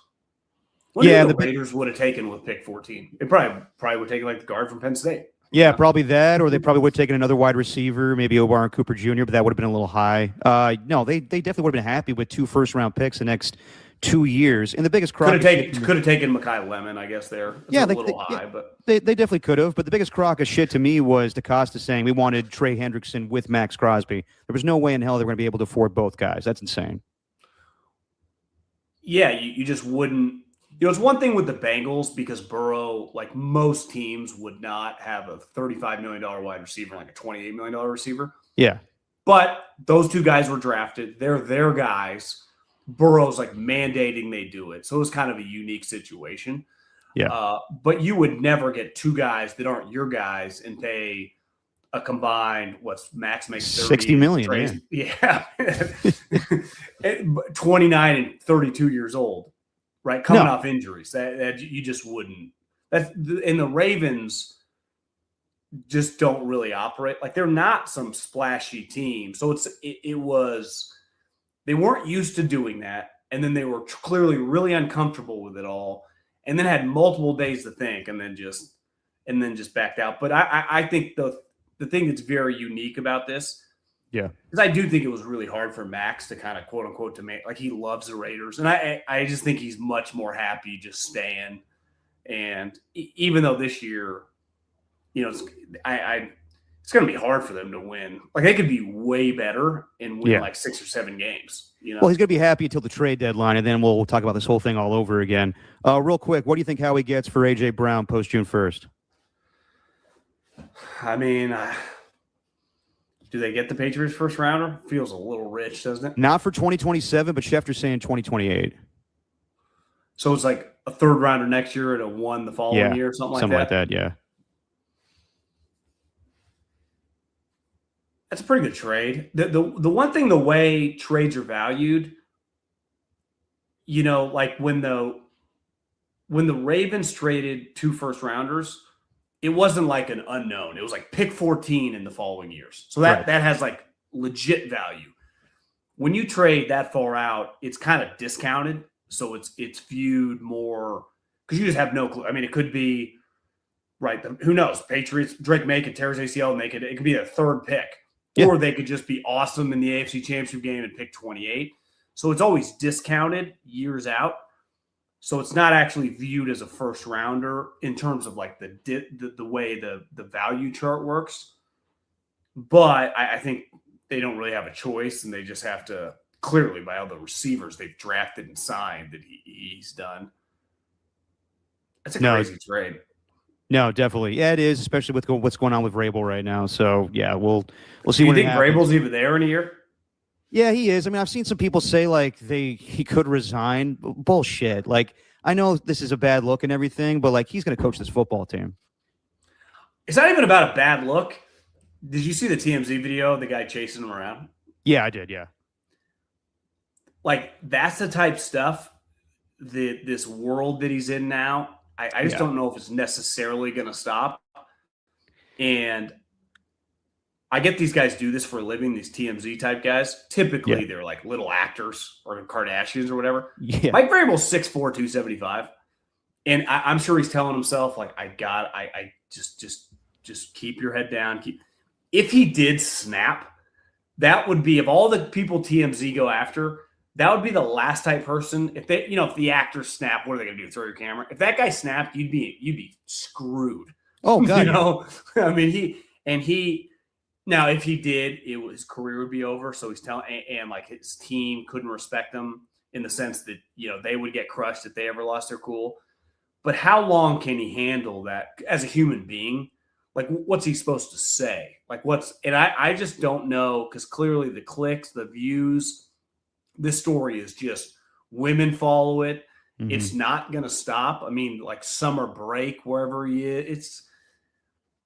What do the Raiders would have taken with pick 14? It probably would have taken like the guard from Penn State.
Yeah, probably that, or they probably would have taken another wide receiver, maybe Obar and Cooper Jr., but that would have been a little high. No, they definitely would have been happy with 2 first-round picks the next 2 years. And the biggest crock
could have taken Mekhi Lemon, I guess. It's a little high, but
they definitely could have. But the biggest crock of shit to me was DeCosta saying we wanted Trey Hendrickson with Max Crosby. There was no way in hell they were going to be able to afford both guys. That's insane.
Yeah, you just wouldn't. You know, it's one thing with the Bengals because Burrow, like most teams, would not have a $35 million wide receiver, like a $28 million receiver.
Yeah.
But those 2 guys were drafted. They're their guys. Burrow's like mandating they do it. So it was kind of a unique situation.
Yeah.
But you would never get 2 guys that aren't your guys and pay a combined, Max makes
60 million.
Yeah. 29 and 32 years old. Right, coming off injuries, that you just wouldn't. And the Ravens just don't really operate like they're not some splashy team. So it was they weren't used to doing that, and then they were clearly really uncomfortable with it all, and then had multiple days to think, and then just backed out. But I think the thing that's very unique about this.
Yeah,
because I do think it was really hard for Max to kind of quote unquote to make like he loves the Raiders, and I just think he's much more happy just staying. And even though this year, you know, it's going to be hard for them to win. Like they could be way better and win like 6 or 7 games. You know,
well, he's going to be happy until the trade deadline, and then we'll talk about this whole thing all over again. Real quick, what do you think Howie gets for AJ Brown post June 1st?
I mean. Do they get the Patriots first rounder? Feels a little rich, doesn't it?
Not for 2027, but Schefter's saying 2028.
So it's like a 3rd rounder next year and a 1 the following year, something like that.
Yeah.
That's a pretty good trade. The one thing, the way trades are valued, you know, like when the Ravens traded 2 first rounders, it wasn't like an unknown. It was like pick 14 in the following years. So that has like legit value. When you trade that far out, it's kind of discounted. So it's viewed more because you just have no clue. I mean, it could be right. Who knows? Patriots, Drake May could tear his ACL and make it. It could be a 3rd pick, or they could just be awesome in the AFC Championship game and pick 28. So it's always discounted years out. So it's not actually viewed as a first rounder in terms of like the way the value chart works. But I think they don't really have a choice, and they just have to clearly by all the receivers they've drafted and signed that he's done. That's a crazy trade.
No, definitely. Yeah, it is, especially with what's going on with Vrabel right now. So yeah, we'll see.
Do you
when it
think
happens.
Vrabel's even there in a year?
Yeah, he is. I mean, I've seen some people say like he could resign. Bullshit. Like, I know this is a bad look and everything, but like he's going to coach this football team.
It's not even about a bad look. Did you see the TMZ video of the guy chasing him around?
Yeah, I did. Yeah.
Like, that's the type stuff that this world that he's in now, I just don't know if it's necessarily going to stop. And I get these guys do this for a living, these TMZ type guys. Typically, they're like little actors or Kardashians or whatever.
Yeah.
Mike Vrabel's 6'4", 275. And I'm sure he's telling himself, like, I just keep your head down. If he did snap, that would be, of all the people TMZ go after, that would be the last type person. If they, if the actors snap, what are they going to do? Throw your camera? If that guy snapped, you'd be screwed.
Oh God.
I mean, now if he did, his career would be over. So he's telling, and like his team couldn't respect him in the sense that, they would get crushed if they ever lost their cool. But how long can he handle that as a human being? Like, what's he supposed to say? Like, and I just don't know, because clearly the clicks, the views, this story is just, women follow it. Mm-hmm. It's not going to stop. I mean, like summer break, wherever he is,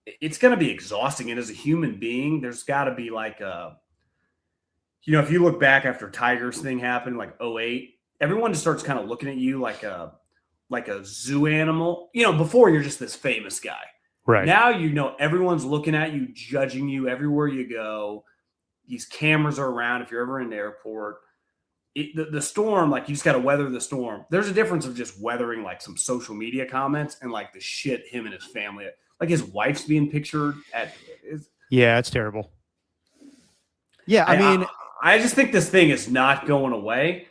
it's going to be exhausting. And as a human being, there's got to be like if you look back after Tiger's thing happened, like 2008, everyone just starts kind of looking at you like a zoo animal. Before you're just this famous guy.
Right.
Now, everyone's looking at you, judging you everywhere you go. These cameras are around if you're ever in the airport. The storm, like, you just got to weather the storm. There's a difference of just weathering like some social media comments and like the shit him and his family, like his wife's being pictured at.
Yeah, it's terrible. Yeah, I mean,
I just think this thing is not going away,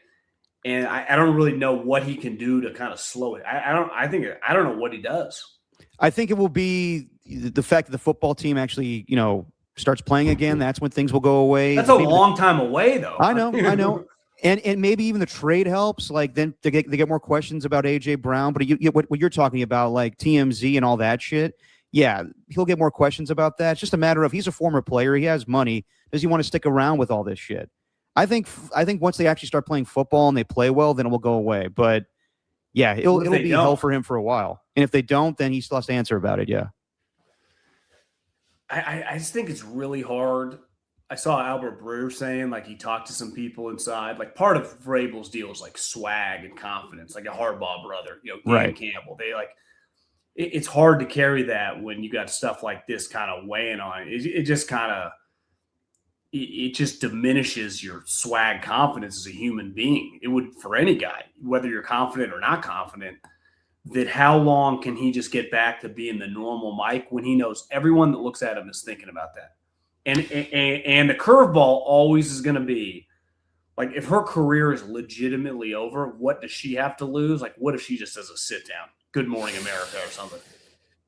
and I don't really know what he can do to kind of slow it. I don't know what he does.
I think it will be the fact that the football team actually, starts playing again. That's when things will go away.
That's a long time away, though.
I know. And maybe even the trade helps. Like, then they get more questions about AJ Brown. But what you're talking about, like TMZ and all that shit, yeah, he'll get more questions about that. It's just a matter of, he's a former player. He has money. Does he want to stick around with all this shit? I think once they actually start playing football and they play well, then it will go away. But yeah, it'll be hell for him for a while. And if they don't, then he still has to answer about it. Yeah.
I just think it's really hard. I saw Albert Brewer saying, like, he talked to some people inside. Like, part of Vrabel's deal is like swag and confidence, like a Harbaugh brother, Dan Campbell. They like, it's hard to carry that when you got stuff like this kind of weighing on it. It just kind of, it just diminishes your swag confidence as a human being. It would for any guy, whether you're confident or not confident. That how long can he just get back to being the normal Mike when he knows everyone that looks at him is thinking about that? And the curveball always is going to be, like, if her career is legitimately over, what does she have to lose? Like, what if she just does a sit down, Good Morning America or something?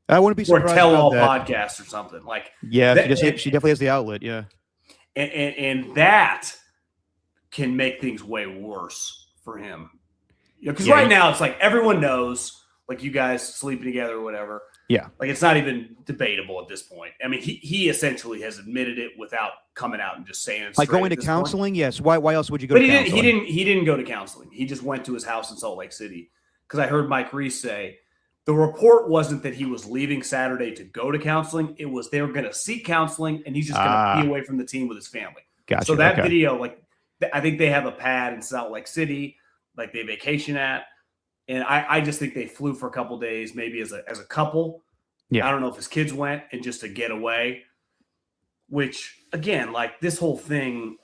I wouldn't be surprised.
Or tell all podcast or something. Like,
yeah, she definitely has the outlet. Yeah.
And that can make things way worse for him. Because right now it's like everyone knows, like, you guys sleeping together or whatever.
Yeah.
Like, it's not even debatable at this point. I mean, he essentially has admitted it without coming out and just saying it.
Like, going to counseling? Point. Yes. Why else would you go
to
counseling?
He didn't go to counseling. He just went to his house in Salt Lake City. Because I heard Mike Reese say the report wasn't that he was leaving Saturday to go to counseling. It was they were going to seek counseling, and he's just going to be away from the team with his family.
Gotcha.
So that video, like, I think they have a pad in Salt Lake City, like, they vacation at. And I just think they flew for a couple days, maybe as a couple. Yeah. I don't know if his kids went and just to get away, which, again, like, this whole thing,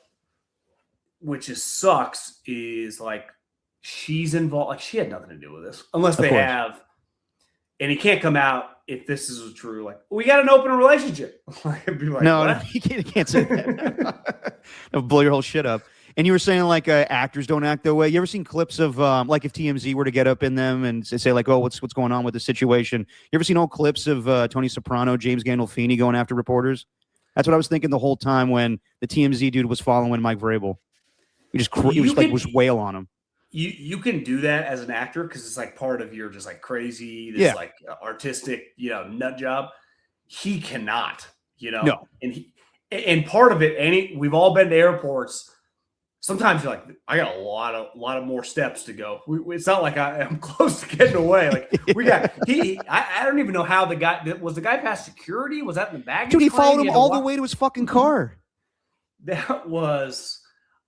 which just sucks, is like, she's involved. Like, she had nothing to do with this unless they have. And he can't come out if this is true. Like, we got an open relationship. I'd be like,
no,
what?
You can't say that. It'll blow your whole shit up. And you were saying, like, actors don't act that way. You ever seen clips of, like, if TMZ were to get up in them and say, like, oh, what's going on with the situation? You ever seen old clips of Tony Soprano, James Gandolfini going after reporters? That's what I was thinking the whole time when the TMZ dude was following Mike Vrabel. He just
You can-
was wail on him.
You can do that as an actor because it's like part of your just like crazy, this like artistic, nut job. He cannot,
No.
and part of it, we've all been to airports. Sometimes you're like, I got a lot of more steps to go. It's not like I'm close to getting away. Like we got I don't even know how the guy past security? Was that in the baggage?
Dude, he
claim?
followed him all the way to his fucking car.
That was,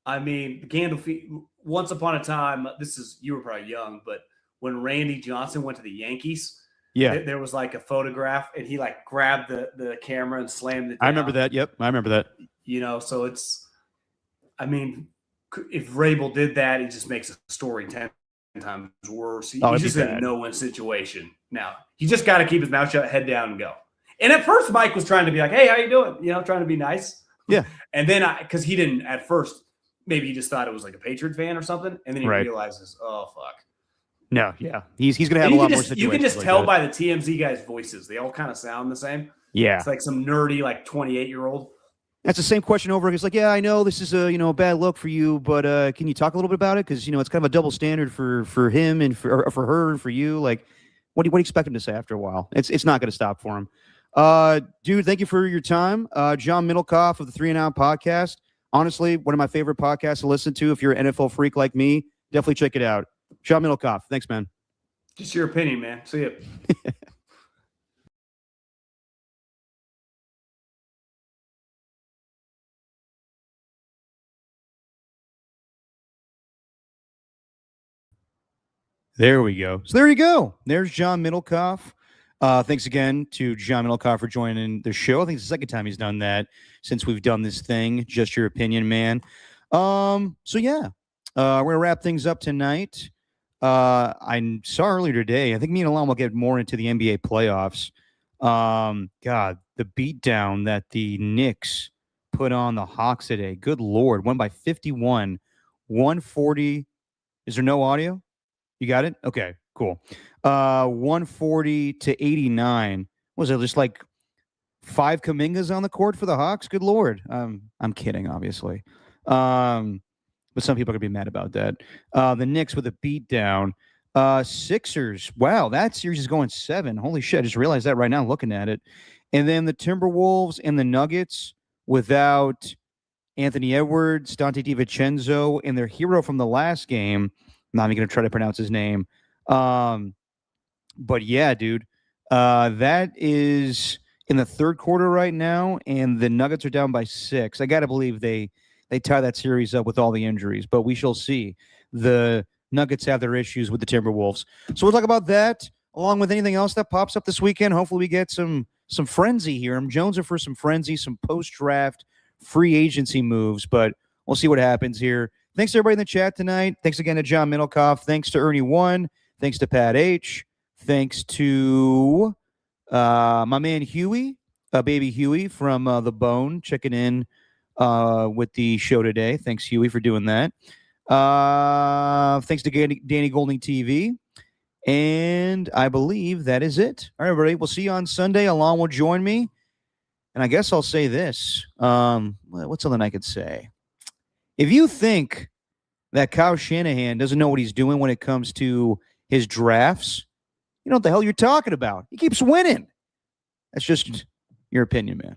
Gandolfini. Once upon a time, you were probably young, but when Randy Johnson went to the Yankees, there was like a photograph, and he like grabbed the camera and slammed it down.
I remember that. Yep, I remember that.
So it's, if Rabel did that, he just makes the story 10 times worse. He's just in a no-win situation. Now, he just got to keep his mouth shut, head down, and go. And at first, Mike was trying to be like, hey, how you doing? Trying to be nice.
Yeah.
And then because he didn't at first, maybe he just thought it was like a Patriots fan or something. And then he realizes, oh, fuck.
No, yeah. He's going to have a lot more situations.
You can just tell by the TMZ guys' voices. They all kind of sound the same.
Yeah.
It's like some nerdy, like 28-year-old.
That's the same question over. It's like, yeah, I know this is a bad look for you, but can you talk a little bit about it? Because it's kind of a double standard for him and for her and for you. Like, what do you expect him to say after a while? It's not going to stop for him. Dude, thank you for your time. John Middlekauff of the 3 and Out podcast. Honestly, one of my favorite podcasts to listen to. If you're an NFL freak like me, definitely check it out. John Middlekauff. Thanks, man.
Just your opinion, man. See ya.
There we go. So there you go. There's John Middlekauff. Thanks again to John Middlekauff for joining the show. I think it's the second time he's done that since we've done this thing. Just your opinion, man. So yeah, we're gonna wrap things up tonight. I saw earlier today. I think me and Alon will get more into the NBA playoffs. God, the beatdown that the Knicks put on the Hawks today. Good Lord, won by 51, 140. Is there no audio? You got it? Okay, cool. 140 to 89. Was it just like 5 Kumingas on the court for the Hawks? Good Lord. I'm kidding, obviously. But some people are going to be mad about that. The Knicks with a beatdown. Sixers. Wow, that series is going 7. Holy shit, I just realized that right now looking at it. And then the Timberwolves and the Nuggets without Anthony Edwards, Dante DiVincenzo, and their hero from the last game. I'm not even going to try to pronounce his name. But yeah, dude, that is in the third quarter right now, and the Nuggets are down by 6. I got to believe they tie that series up with all the injuries, but we shall see. The Nuggets have their issues with the Timberwolves. So we'll talk about that along with anything else that pops up this weekend. Hopefully we get some frenzy here. I'm jonesing for some frenzy, some post-draft free agency moves, but we'll see what happens here. Thanks to everybody in the chat tonight. Thanks again to John Middlekauff. Thanks to Ernie1. Thanks to Pat H. Thanks to my man Huey, baby Huey from The Bone, checking in with the show today. Thanks, Huey, for doing that. Thanks to Danny Golding TV. And I believe that is it. All right, everybody. We'll see you on Sunday. Alon will join me. And I guess I'll say this. What's something I could say? If you think that Kyle Shanahan doesn't know what he's doing when it comes to his drafts, you know what the hell you're talking about. He keeps winning. That's just your opinion, man.